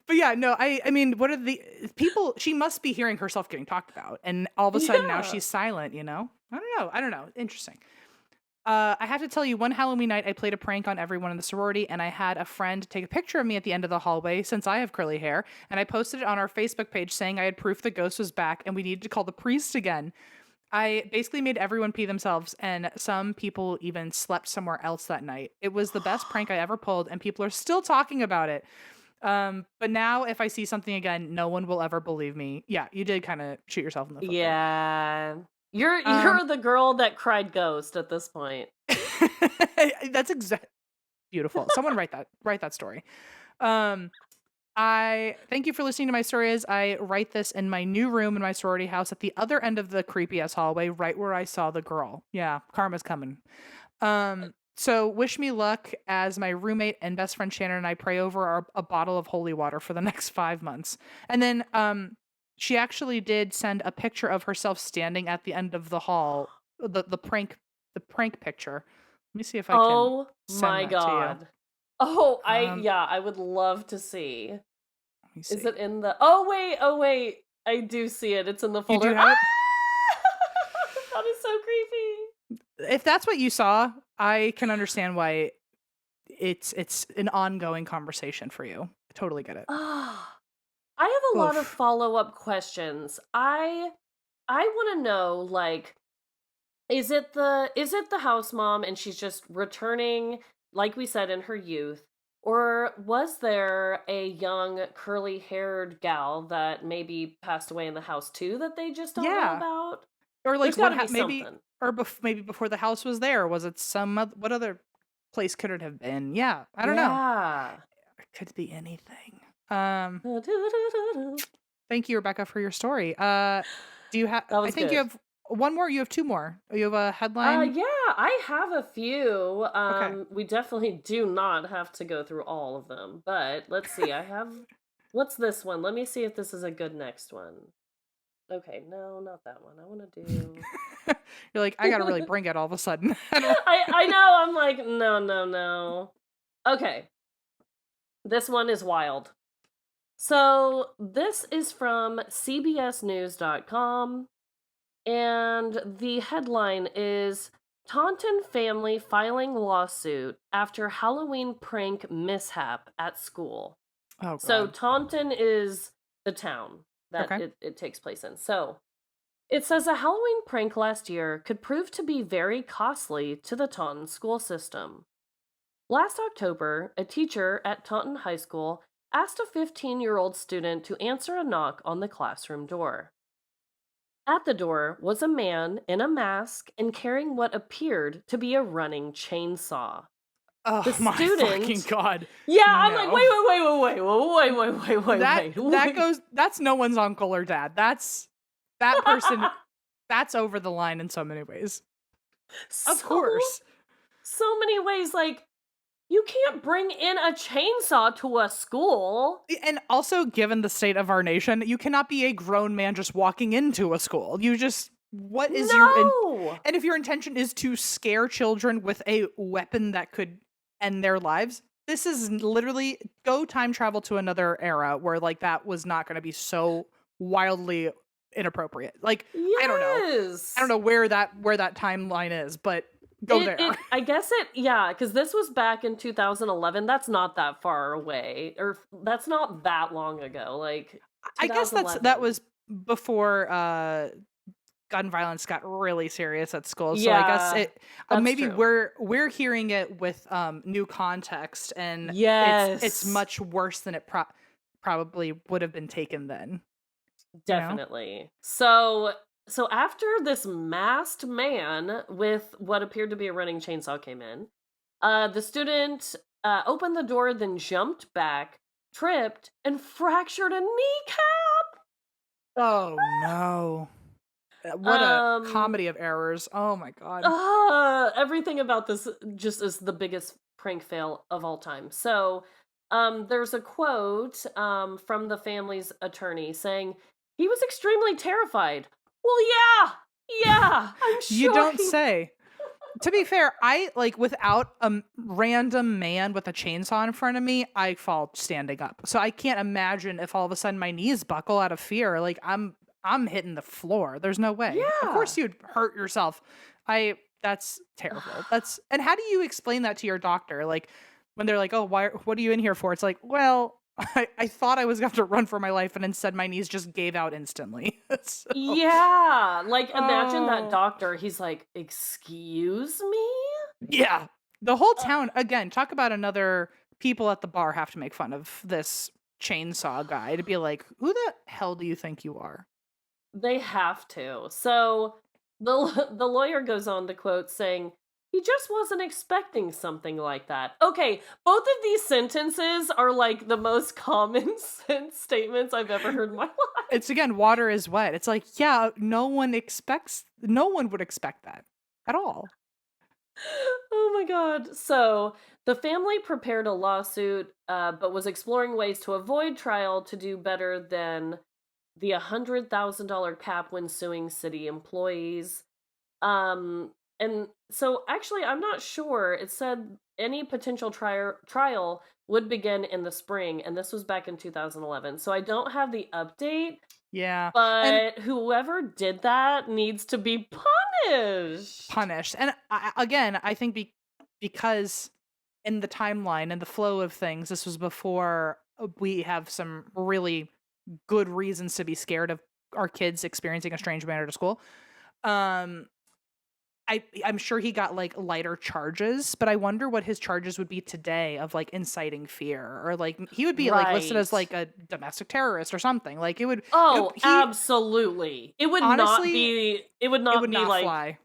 But yeah, no, I mean, what are the people? She must be hearing herself getting talked about, and all of a sudden now she's silent. I don't know. Interesting. I have to tell you, one Halloween night I played a prank on everyone in the sorority, and I had a friend take a picture of me at the end of the hallway since I have curly hair, and I posted it on our Facebook page saying I had proof the ghost was back and we needed to call the priest again. I basically made everyone pee themselves, and some people even slept somewhere else that night. It was the best prank I ever pulled, and people are still talking about it. But now if I see something again, no one will ever believe me. Yeah, you did kind of shoot yourself in the foot. Yeah. You're the girl that cried ghost at this point. That's beautiful. Someone write that story. I thank you for listening to my story as I write this in my new room in my sorority house at the other end of the creepy ass hallway, right where I saw the girl. Yeah, karma's coming. So wish me luck as my roommate and best friend Shannon and I pray over a bottle of holy water for the next 5 months. And then she actually did send a picture of herself standing at the end of the hall, the prank picture. Let me see if I can send my that god. to you. Oh, I would love to see. Let me see. Is it in the Oh wait. I do see it. It's in the folder. You do have it? That is so creepy. If that's what you saw, I can understand why it's an ongoing conversation for you. I totally get it. I have a lot of Oof. follow-up questions. I want to know, like, is it the house mom and she's just returning, like we said, in her youth, or was there a young curly-haired gal that maybe passed away in the house too that they just don't know about? Or like There's gotta be maybe something. or maybe before the house was there, was it what other place could it have been? Yeah, I don't know. Yeah. It could be anything. Thank you, Rebecca, for your story. Do you have? That was I think good. you have one more. You have two more. You have a headline. Yeah, I have a few. Okay. We definitely do not have to go through all of them, but let's see. What's this one? Let me see if this is a good next one. Okay, no, not that one. I want to do. You're like, I gotta really bring it all of a sudden. I know. I'm like, no. Okay, this one is wild. So this is from CBSNews.com. And the headline is Taunton family filing lawsuit after Halloween prank mishap at school. Oh, God. So Taunton is the town that it takes place in. So it says a Halloween prank last year could prove to be very costly to the Taunton school system. Last October, a teacher at Taunton High School asked a 15-year-old student to answer a knock on the classroom door. At the door was a man in a mask and carrying what appeared to be a running chainsaw. Oh The my student- fucking God. Yeah, I'm No. like, wait. That's no one's uncle or dad. That's that person. That's over the line in so many ways. Of course. So many ways, like, you can't bring in a chainsaw to a school. And also, given the state of our nation, you cannot be a grown man just walking into a school. You just, what is No! and if your intention is to scare children with a weapon that could end their lives, this is literally go time travel to another era where like that was not going to be so wildly inappropriate. Like, I don't know. Yes. I don't know where that timeline is, but go there. I guess yeah, because this was back in 2011. That's not that far away, or that's not that long ago. Like, I guess that 2011. was before gun violence got really serious at school. So I guess Yeah, it that's maybe true. we're hearing it with new context, and it's Yes, much worse than it probably would have been taken then. You know? definitely. So after this masked man with what appeared to be a running chainsaw came in, the student opened the door, then jumped back, tripped, and fractured a kneecap. Oh no. What a Um, comedy of errors. Oh my god. Everything about this just is the biggest prank fail of all time. So, there's a quote from the family's attorney saying he was extremely terrified. Well, yeah, I'm You sure don't he. say. To be fair, I like without a random man with a chainsaw in front of me, I fall standing up. So I can't imagine if all of a sudden my knees buckle out of fear. Like I'm hitting the floor. There's no way. Of Yeah. course you'd hurt yourself. That's terrible. And how do you explain that to your doctor? Like when they're like, "Oh, what are you in here for?" It's like, "Well, I thought I was going to run for my life and instead my knees just gave out instantly." So, Yeah, like imagine that oh. doctor. He's like, "Excuse me?" Yeah. The whole Uh, town, again, talk about another people at the bar have to make fun of this chainsaw guy to be like, who the hell do you think you are? They have to. So the lawyer goes on to quote saying, "He just wasn't expecting something like that." Okay, both of these sentences are like the most common sense statements I've ever heard in my life. It's again, water is wet. It's like, yeah, no one would expect that at all. Oh my god. So the family prepared a lawsuit, but was exploring ways to avoid trial to do better than the $100,000 cap when suing city employees. And so actually, I'm not sure. It said any potential trial would begin in the spring, and this was back in 2011. So I don't have the update, Yeah. And but whoever did that needs to be punished. punished. And again, I think because in the timeline and the flow of things, this was before we have some really good reasons to be scared of our kids experiencing a strange man at a school. Um, I'm sure he got like lighter charges, but I wonder what his charges would be today of like inciting fear or like he would be like listed as Right. like a domestic terrorist or something. Like Oh, he absolutely. It would not honestly be it would it not would be not like fly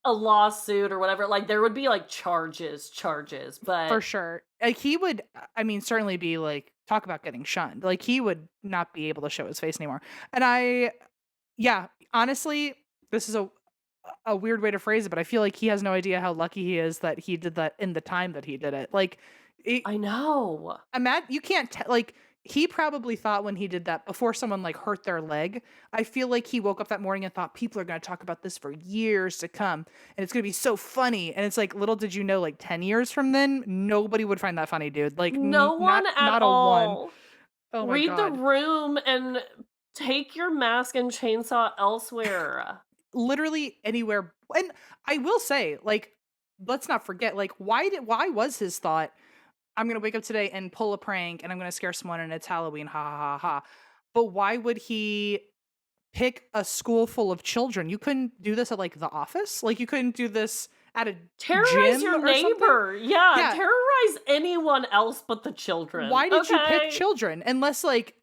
a lawsuit or whatever. Like there would be like charges, for but sure. Like he would, I mean, certainly be like talk about getting shunned. Like he would not be able to show his face anymore. And yeah, honestly, this is a weird way to phrase it, but I feel like he has no idea how lucky he is that he did that in the time that he did it. Like, it, I know. you can't like he probably thought when he did that before someone like hurt their leg. I feel like he woke up that morning and thought people are going to talk about this for years to come, and it's going to be so funny. And it's like little did you know, like 10 years from then, nobody would find that funny, dude. Like No one at not a one. all. Oh my Read the god. room and take your mask and chainsaw elsewhere. Literally anywhere. And I will say, like, let's not forget, like, why was his thought, I'm gonna wake up today and pull a prank and I'm gonna scare someone and it's Halloween, ha ha ha ha. But why would he pick a school full of children? You couldn't do this at like the office? Like you couldn't do this at a Terrorize gym your or something? neighbor. Yeah, Yeah. terrorize anyone else but the children. Why did you pick Okay. children? Unless like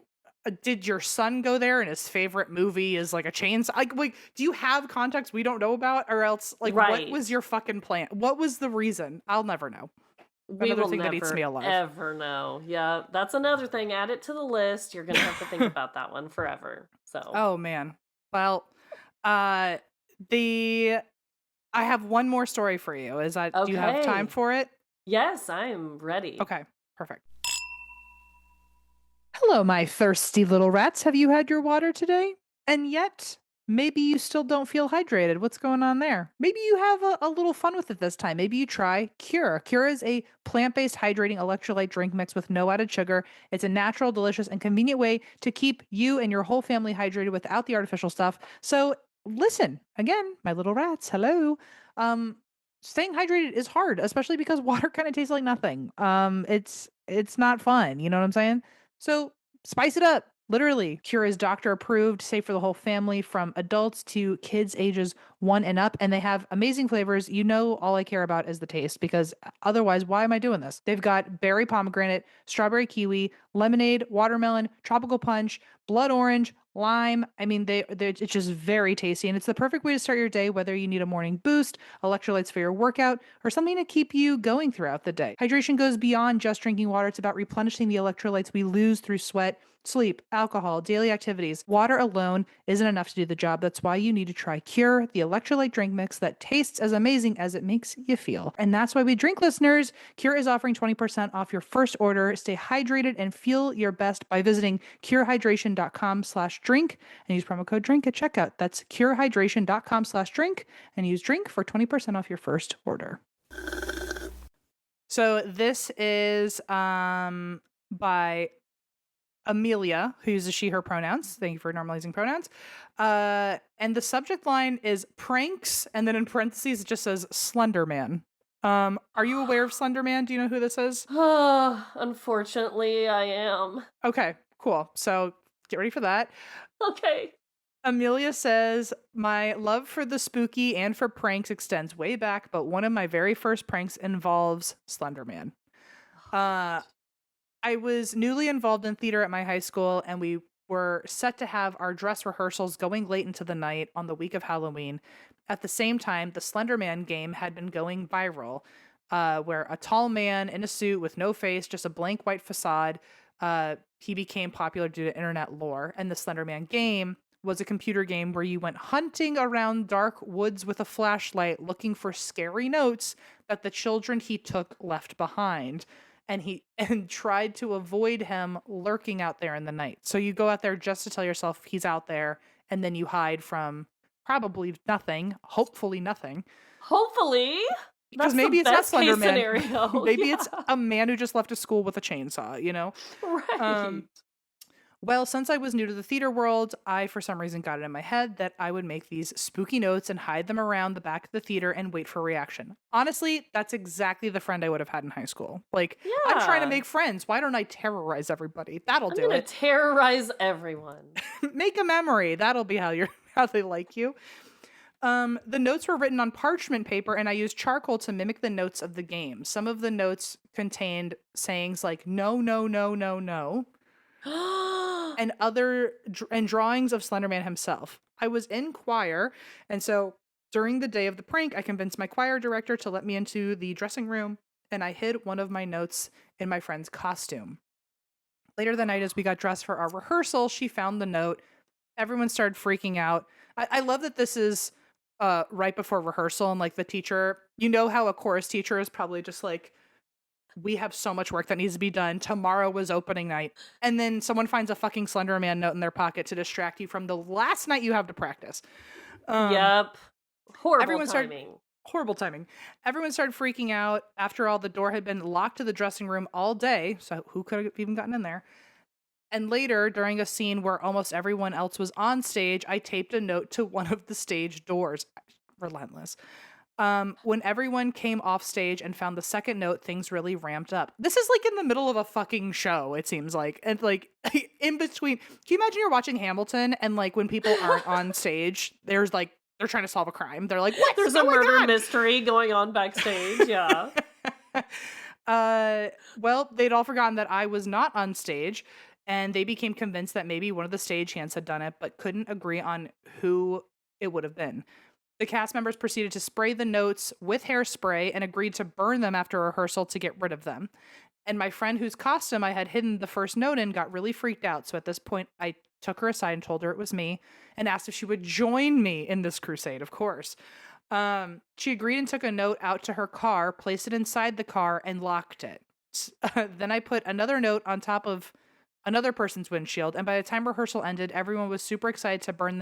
did your son go there and his favorite movie is like a chainsaw? Like, do you have context we don't know about? Or else, like, what Right. was your fucking plan? What was the reason? I'll never know. We Another will thing that eats me never alive. ever know. Yeah, that's another thing. Add it to the list. You're gonna have to think about that one forever. So Oh man. Well, uh, the I have one more story for you. Do you have time okay. for it? Yes, I am ready. Okay, perfect. Hello, my thirsty little rats. Have you had your water today? And yet, Maybe you still don't feel hydrated. What's going on there? Maybe you have a little fun with it this time. Maybe you try Cure. Cure is a plant based hydrating electrolyte drink mix with no added sugar. It's a natural, delicious, and convenient way to keep you and your whole family hydrated without the artificial stuff. So, listen, again, my little rats, hello. Um, Staying hydrated is hard, especially because water kind of tastes like nothing. It's not fun. You know what I'm saying? So, spice it up. Literally, Cure is doctor approved, safe for the whole family from adults to kids ages 1 and up. And they have amazing flavors. You know, all I care about is the taste because otherwise, why am I doing this? They've got berry pomegranate, strawberry kiwi, lemonade, watermelon, tropical punch, blood orange, lime. I mean, it's just very tasty. And it's the perfect way to start your day, whether you need a morning boost, electrolytes for your workout, or something to keep you going throughout the day. Hydration goes beyond just drinking water. It's about replenishing the electrolytes we lose through sweat, sleep, alcohol, daily activities. Water alone isn't enough to do the job. That's why you need to try Cure, the electrolyte drink mix that tastes as amazing as it makes you feel. And that's why we drink listeners. Cure is offering 20% off your first order. Stay hydrated and feel your best by visiting curehydration.com/drink and use promo code drink at checkout. That's curehydration.com/drink and use drink for 20% off your first order. So this is by Amelia, who uses she, her pronouns. Thank you for normalizing pronouns. And the subject line is pranks, and then in parentheses it just says Slender Man. Are you aware of Slender Man? Do you know who this is? Unfortunately, I am. Okay, cool. So get ready for that. Okay. Amelia says, my love for the spooky and for pranks extends way back, but one of my very first pranks involves Slender Man. I was newly involved in theater at my high school, and we were set to have our dress rehearsals going late into the night on the week of Halloween. At the same time, the Slender Man game had been going viral, where a tall man in a suit with no face, just a blank white facade, he became popular due to internet lore. And the Slender Man game was a computer game where you went hunting around dark woods with a flashlight looking for scary notes that the children he took left behind. And tried to avoid him lurking out there in the night. So you go out there just to tell yourself he's out there, and then you hide from probably nothing, hopefully nothing. Hopefully. Because maybe it's not Slender Man. Scenario. Maybe it's a man who just left a school with a chainsaw, you know? Right. Well, since I was new to the theater world, I, for some reason, got it in my head that I would make these spooky notes and hide them around the back of the theater and wait for reaction. Honestly, that's exactly the friend I would have had in high school. Like, I'm trying to make friends. Why don't I terrorize everybody? That'll do it. I'm going to terrorize everyone. Make a memory. That'll be how they like you. The notes were written on parchment paper, and I used charcoal to mimic the notes of the game. Some of the notes contained sayings like no, no, no, no, no. and drawings of Slender Man himself. I was in choir, and so during the day of the prank, I convinced my choir director to let me into the dressing room, and I hid one of my notes in my friend's costume. Later that night, as we got dressed for our rehearsal, she found the note. Everyone started freaking out. I love that this is right before rehearsal, and like the teacher, you know how a chorus teacher is probably just like, we have so much work that needs to be done. Tomorrow was opening night. And then someone finds a fucking Slender Man note in their pocket to distract you from the last night you have to practice. Yep. Horrible timing. Everyone started freaking out. After all, the door had been locked to the dressing room all day. So who could have even gotten in there? And later, during a scene where almost everyone else was on stage, I taped a note to one of the stage doors. Relentless. When everyone came off stage and found the second note, things really ramped up. This is like in the middle of a fucking show, it seems like. And like in between, can you imagine you're watching Hamilton and like when people aren't on stage, there's like, they're trying to solve a crime. They're like, what? There's a murder mystery going on backstage. Yeah. Well, they'd all forgotten that I was not on stage, and they became convinced that maybe one of the stagehands had done it, but couldn't agree on who it would have been. The cast members proceeded to spray the notes with hairspray and agreed to burn them after rehearsal to get rid of them. And my friend whose costume I had hidden the first note in got really freaked out. So at this point, I took her aside and told her it was me and asked if she would join me in this crusade, of course. She agreed and took a note out to her car, placed it inside the car, and locked it. Then I put another note on top of another person's windshield. And by the time rehearsal ended, everyone was super excited to burn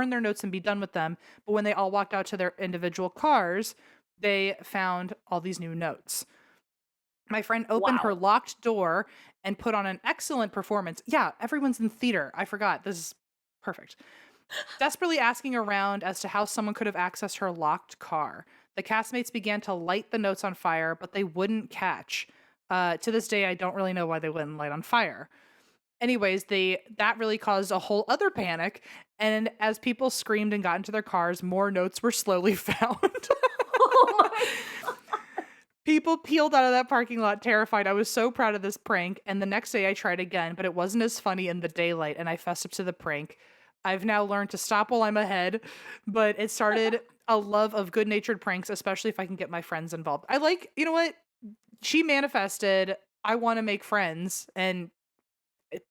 their notes and be done with them. But when they all walked out to their individual cars, they found all these new notes. My friend opened her Wow. locked door and put on an excellent performance. Yeah, everyone's in theater. I forgot. This is perfect. Desperately asking around as to how someone could have accessed her locked car. The castmates began to light the notes on fire, but they wouldn't catch. To this day, I don't really know why they wouldn't light on fire. Anyways, that really caused a whole other panic, and as people screamed and got into their cars, more notes were slowly found. Oh my. People peeled out of that parking lot terrified. I was so proud of this prank, and the next day I tried again, but it wasn't as funny in the daylight, and I fessed up to the prank. I've now learned to stop while I'm ahead, but it started a love of good-natured pranks, especially if I can get my friends involved. I like, you know what? She manifested, I want to make friends, and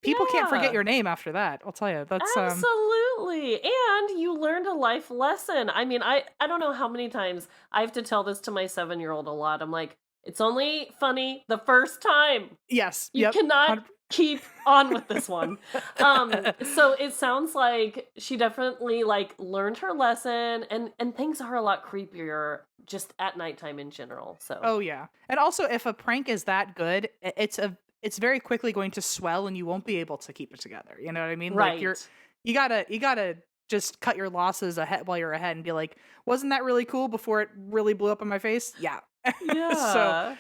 people can't forget Yeah. your name after that. I'll tell you. That's Absolutely. And you learned a life lesson. I mean, I don't know how many times I have to tell this to my 7-year-old a lot. I'm like, it's only funny the first time. yes. You Yep. cannot keep on with this one. So it sounds like she definitely like learned her lesson, and things are a lot creepier just at nighttime in general. So Oh yeah. And also if a prank is that good, it's very quickly going to swell and you won't be able to keep it together. You know what I mean? Like right. you gotta just cut your losses ahead while you're ahead and be like, wasn't that really cool before it really blew up in my face? Yeah. So Yeah.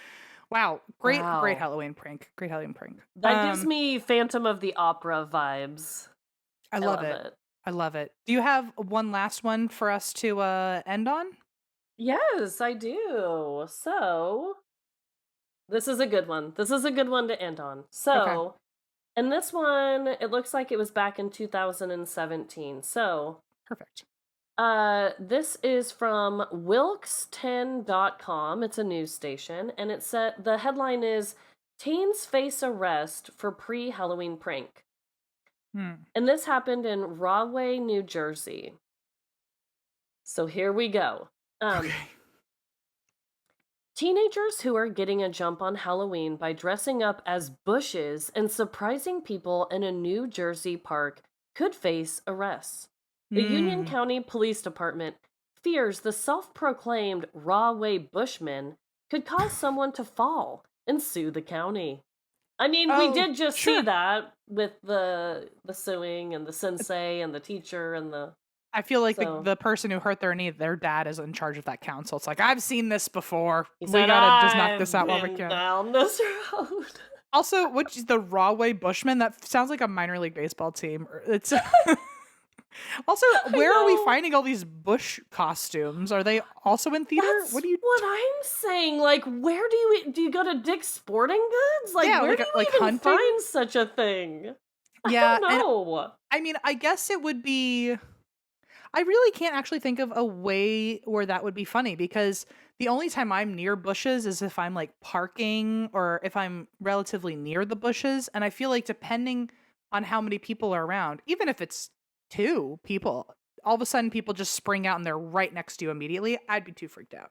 wow. Great Wow. Halloween prank. Great Halloween prank. That gives me Phantom of the Opera vibes. I I love love it. it. I love it. Do you have one last one for us to end on? Yes, I do. So, this is a good one. This is a good one to end on. Okay. So, and this one, it looks like it was back in 2017. So, Perfect. this is from wilkes10.com. It's a news station, and it said the headline is Teens Face Arrest for Pre-Halloween Prank. Hmm. And this happened in Rahway, New Jersey. So here we go. Okay. Teenagers who are getting a jump on Halloween by dressing up as bushes and surprising people in a New Jersey park could face arrests. The Union Hmm. County Police Department fears the self-proclaimed Rahway bushmen could cause someone to fall and sue the county. I mean, we Oh, did just see sure. that with the suing and the sensei and the teacher and the I feel like so the person who hurt their knee, their dad is in charge of that council. It's like, I've seen this before. he We said, gotta just knock this "I've out while we been can. down this road." Also, which is the Rahway Bushmen? That sounds like a minor league baseball team. It's also, I where are we know. finding all these bush costumes? Are they also in theater? That's What do you? what I'm saying. Like, where do you go to Dick's Sporting Goods? Like, Yeah, where like do you like even hunting. find such a thing? Yeah, I don't and know. I mean, I guess it would be. I really can't actually think of a way where that would be funny because the only time I'm near bushes is if I'm like parking or if I'm relatively near the bushes. And I feel like depending on how many people are around, even if it's 2 people, all of a sudden people just spring out and they're right next to you immediately. I'd be too freaked out.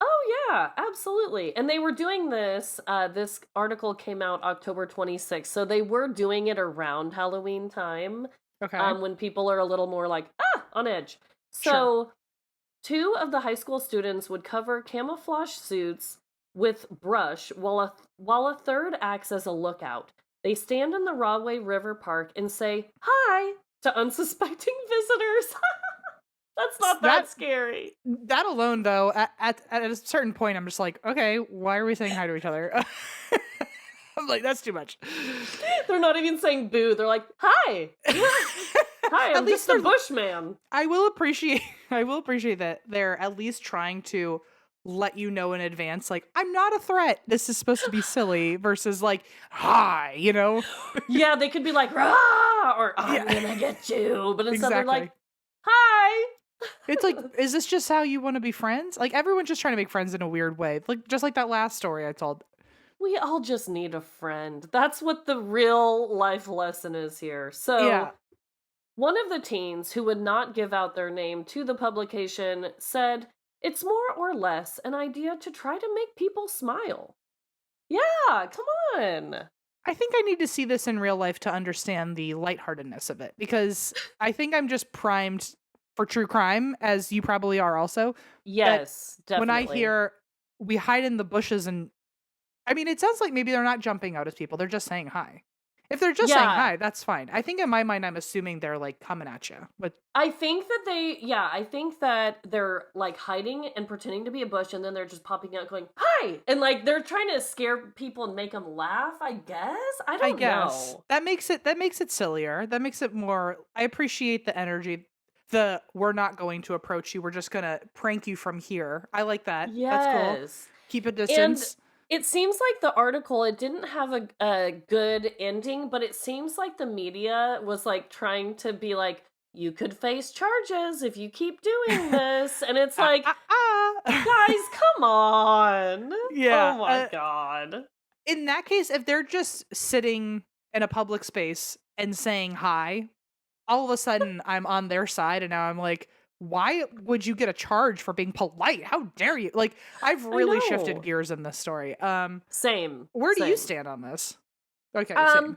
Oh yeah, absolutely. And they were doing this. This article came out October 26th, so they were doing it around Halloween time. Okay. When people are a little more like on edge. Sure. So 2 of the high school students would cover camouflage suits with brush while a third acts as a lookout. They stand in the Rahway River Park and say hi to unsuspecting visitors. That's not that scary. That alone, though, at a certain point, I'm just like, okay, why are we saying hi to each other? I'm like, that's too much. They're not even saying boo. They're like, hi. Hi, At I'm least just a they're- bushman. I will appreciate that they're at least trying to let you know in advance, like, I'm not a threat. This is supposed to be silly versus like, hi, you know? Yeah, they could be like, rah, or I'm Yeah. gonna get you. But instead they're Exactly. like, hi. It's like, is this just how you want to be friends? Like, everyone's just trying to make friends in a weird way. Like, just like that last story I told. We all just need a friend. That's what the real life lesson is here. So, Yeah. one of the teens who would not give out their name to the publication said, it's more or less an idea to try to make people smile. Yeah, come on. I think I need to see this in real life to understand the lightheartedness of it, because I think I'm just primed for true crime, as you probably are also. That Yes, when I definitely. hear we hide in the bushes and I mean, it sounds like maybe they're not jumping out as people, they're just saying hi. If they're just saying Yeah. hi, that's fine. I think in my mind, I'm assuming they're like coming at you. But I think that they're like hiding and pretending to be a bush, and then they're just popping out going, "Hi!" And like they're trying to scare people and make them laugh, I guess. I I don't guess know. that makes it sillier. That makes it more. I appreciate the energy. The we're not going to approach you. We're just gonna prank you from here. I like that. That's cool. Yes. Keep a And distance. it seems like the article, it didn't have a good ending, but it seems like the media was like trying to be like, you could face charges if you keep doing this. And it's Ah, like, ah, ah. guys, come on. Yeah. Oh my God. In that case, if they're just sitting in a public space and saying hi, all of a sudden I'm on their side and now I'm like, why would you get a charge for being polite? How dare you? Like, I've I really shifted know. gears in this story. Same. Where do you Same. stand on this? Okay, Um, same.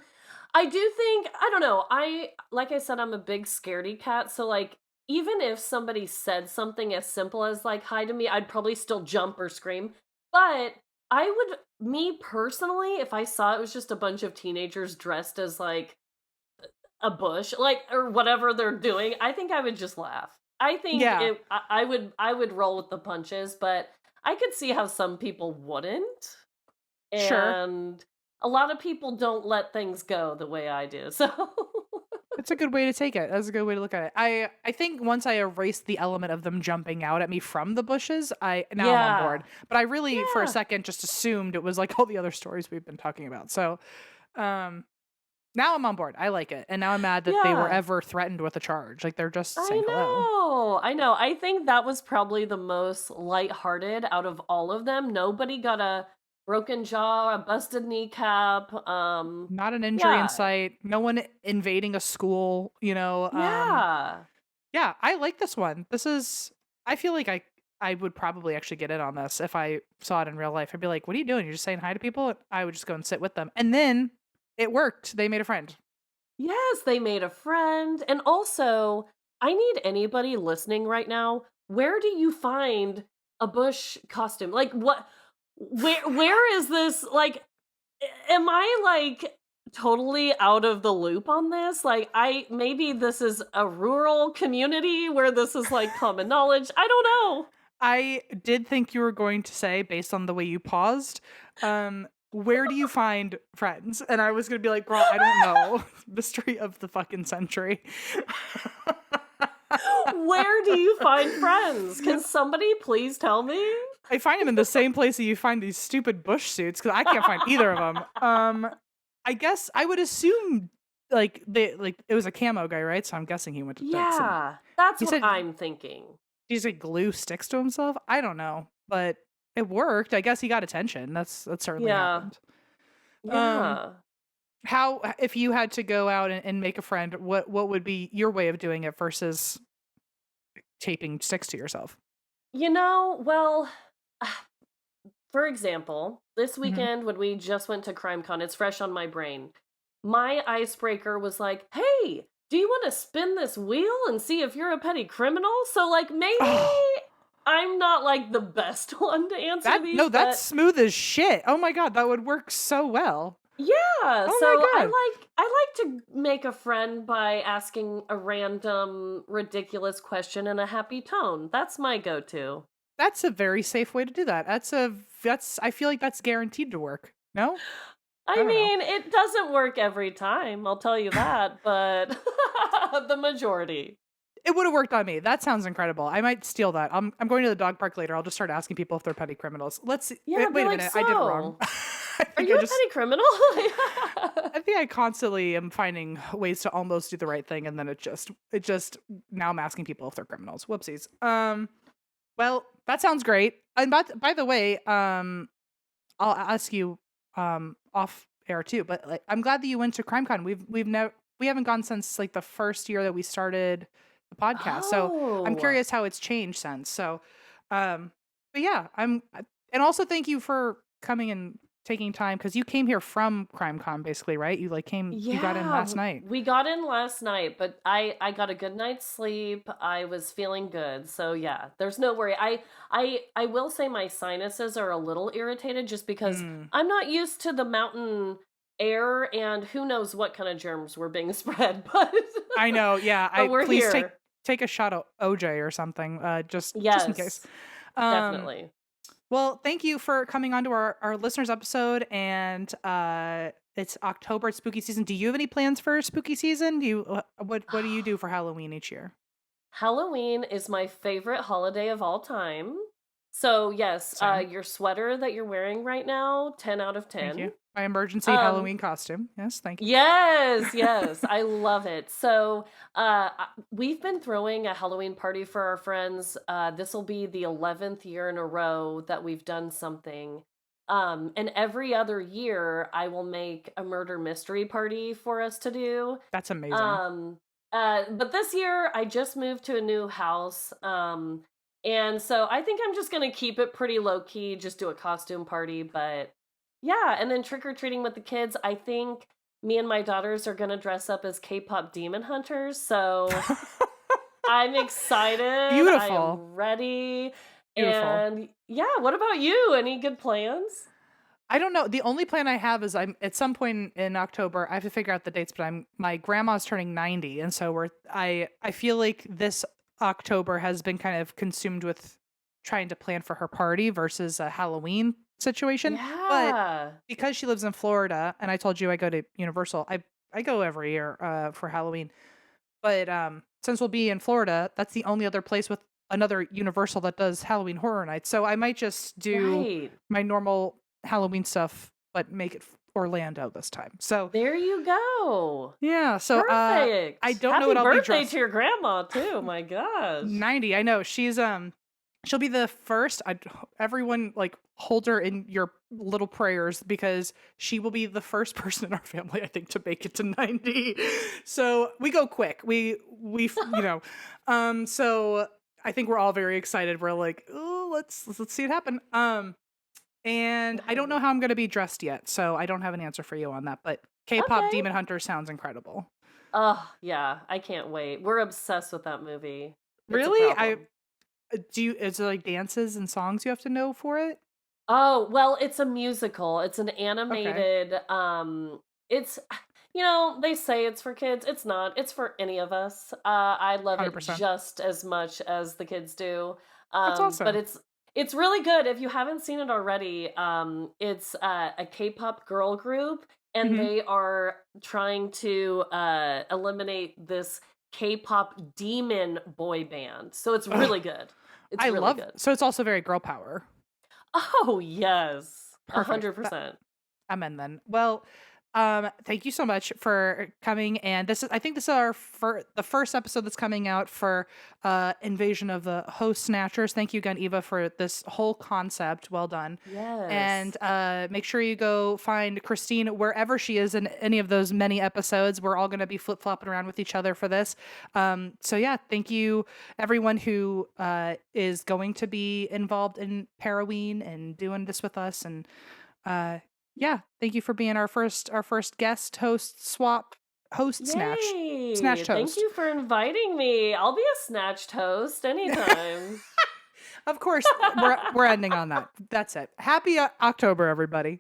I do think, I don't know. Like I said, I'm a big scaredy cat. So like, even if somebody said something as simple as like hi to me, I'd probably still jump or scream. But I would, me personally, if I saw it was just a bunch of teenagers dressed as like a bush, like or whatever they're doing, I think I would just laugh. I think Yeah, I would roll with the punches, but I could see how some people wouldn't. sure. And a lot of people don't let things go the way I do. So That's a good way to take it. That's a good way to look at it. I think once I erased the element of them jumping out at me from the bushes, I now I'm on board. yeah. But I really for a Yeah. second just assumed it was like all the other stories we've been talking about. So, um now I'm on board. I like it. And now I'm mad that they were Yeah. ever threatened with a charge. Like they're just I saying hello. know. I know. I think that was probably the most lighthearted out of all of them. Nobody got a broken jaw, a busted kneecap. Not an injury in Yeah. sight. No one invading a school, you know. Yeah. Yeah, I like this one. This is I feel like I would probably actually get in on this if I saw it in real life. I'd be like, "What are you doing? You're just saying hi to people?" And I would just go and sit with them. And then it worked. They made a friend. Yes, they made a friend. And also, I need anybody listening right now. Where do you find a bush costume? Like what where is this like am I like totally out of the loop on this? Like I maybe this is a rural community where this is like common knowledge. I don't know. I did think you were going to say, based on the way you paused, where do you find friends? And I was gonna be like, girl, I don't know. Mystery of the fucking century. Where do you find friends? Can somebody please tell me? I find them in the same place that you find these stupid bush suits because I can't find either of them. I guess I would assume like it was a camo guy, right? So I'm guessing he went to Dix and Yeah, that's he what said I'm thinking. he's like glue sticks to himself. I don't know, but it worked. I guess he got attention. That certainly Yeah. happened. Um, Yeah. how if you had to go out and make a friend, what would be your way of doing it versus taping sticks to yourself? Well, for example, this Hmm. weekend when we just went to CrimeCon, it's fresh on my brain. My icebreaker was like, "Hey, do you want to spin this wheel and see if you're a petty criminal?" So like maybe Oh, I'm not like the best one to answer that these, no, that's but smooth as shit. Oh my god, that would work so well. yeah, Oh so my god. I like to make a friend by asking a random ridiculous question in a happy tone. That's my go-to. That's a very safe way to do that. That's I feel like that's guaranteed to work. No? I I don't know. mean, it doesn't work every time, I'll tell you that, but the majority. It would have worked on me. That sounds incredible. I might steal that. I'm going to the dog park later. I'll just start asking people if they're petty criminals. Let's see. Yeah, be Wait a like, minute. I did it wrong. "So, I are think you I a just petty criminal?" I think I constantly am finding ways to almost do the right thing and then it just now I'm asking people if they're criminals. Whoopsies. Well, that sounds great. And by the way, I'll ask you off air too, but like I'm glad that you went to CrimeCon. We haven't gone since like the first year that we started the podcast. So I'm Oh. curious how it's changed since. So but yeah, and also thank you for coming and taking time because you came here from CrimeCon, basically, right? You you got in Yeah, last night. we got in last night, but I got a good night's sleep. I was feeling good. So yeah, there's no worry. I will say my sinuses are a little irritated just because Mm, I'm not used to the mountain air and who knows what kind of germs were being spread, I know. Yeah. but we're Please here. take a shot of OJ or something, just in case. Yes, Um, definitely. well, thank you for coming on to our listeners episode, and it's October, it's spooky season. Do you have any plans for spooky season? Do you what do you do for Halloween each year? Halloween is my favorite holiday of all time. So, yes, Same. your sweater that you're wearing right now, 10 out of Thank 10. you. My emergency Um, Halloween costume. Yes, thank you. yes, yes, I love it. So, we've been throwing a Halloween party for our friends. This will be the 11th year in a row that we've done something. And every other year, I will make a murder mystery party for us to do. That's amazing. Um, but this year I just moved to a new house. And so I think I'm just gonna keep it pretty low key, just do a costume party. But yeah, and then trick or treating with the kids. I think me and my daughters are gonna dress up as K-pop demon hunters. So I'm excited. I Beautiful. am ready. Beautiful. And yeah, what about you? Any good plans? I don't know. The only plan I have is I'm at some point in October. I have to figure out the dates, but my grandma's turning 90, and so I feel like this October has been kind of consumed with trying to plan for her party versus a Halloween situation. But Yeah. because she lives in Florida, and I told you I go to Universal, I go every year for Halloween. But since we'll be in Florida, that's the only other place with another Universal that does Halloween Horror Nights. So I might just do Right. my normal Halloween stuff, but make it Orlando this time. So There you go. yeah, so I Perfect. don't know Happy what I'll be birthday dressed. to your grandma too. My gosh. 90, I know. She'll be the first. Everyone like hold her in your little prayers because she will be the first person in our family, I think, to make it to 90. So we go quick. So I think we're all very excited. We're like, oh, let's see it happen. And I don't know Right. how I'm gonna be dressed yet, so I don't have an answer for you on that. But K-pop Okay. Demon Hunter sounds incredible. Oh, yeah. I can't wait. We're obsessed with that movie. It's a Really? I problem. do you is there like dances and songs you have to know for it? Oh, well, it's a musical. It's an Okay. animated it's they say it's for kids. It's not. It's for any of us. I love it 100%. just as much as the kids do. That's But awesome. it's really good. If you haven't seen it already, it's a K-pop girl group, and Mhm. they are trying to eliminate this K-pop demon boy band. So it's Ugh, really good. It's I really love good. so it's also very girl power. Oh yes, Perfect. 100%. I'm in then. Well, thank you so much for coming. And I think this is the first episode that's coming out for Invasion of the Host Snatchers. Thank you again, Eva, for this whole concept. Well done. Yes. And make sure you go find Christine wherever she is in any of those many episodes. We're all going to be flip flopping around with each other for this. So yeah, thank you everyone who is going to be involved in Paraween and doing this with us. And uh, yeah, thank you for being our first guest host Yay! snatched Thank host. you for inviting me. I'll be a snatched host anytime. Of course, we're ending on that. That's it. Happy October, everybody.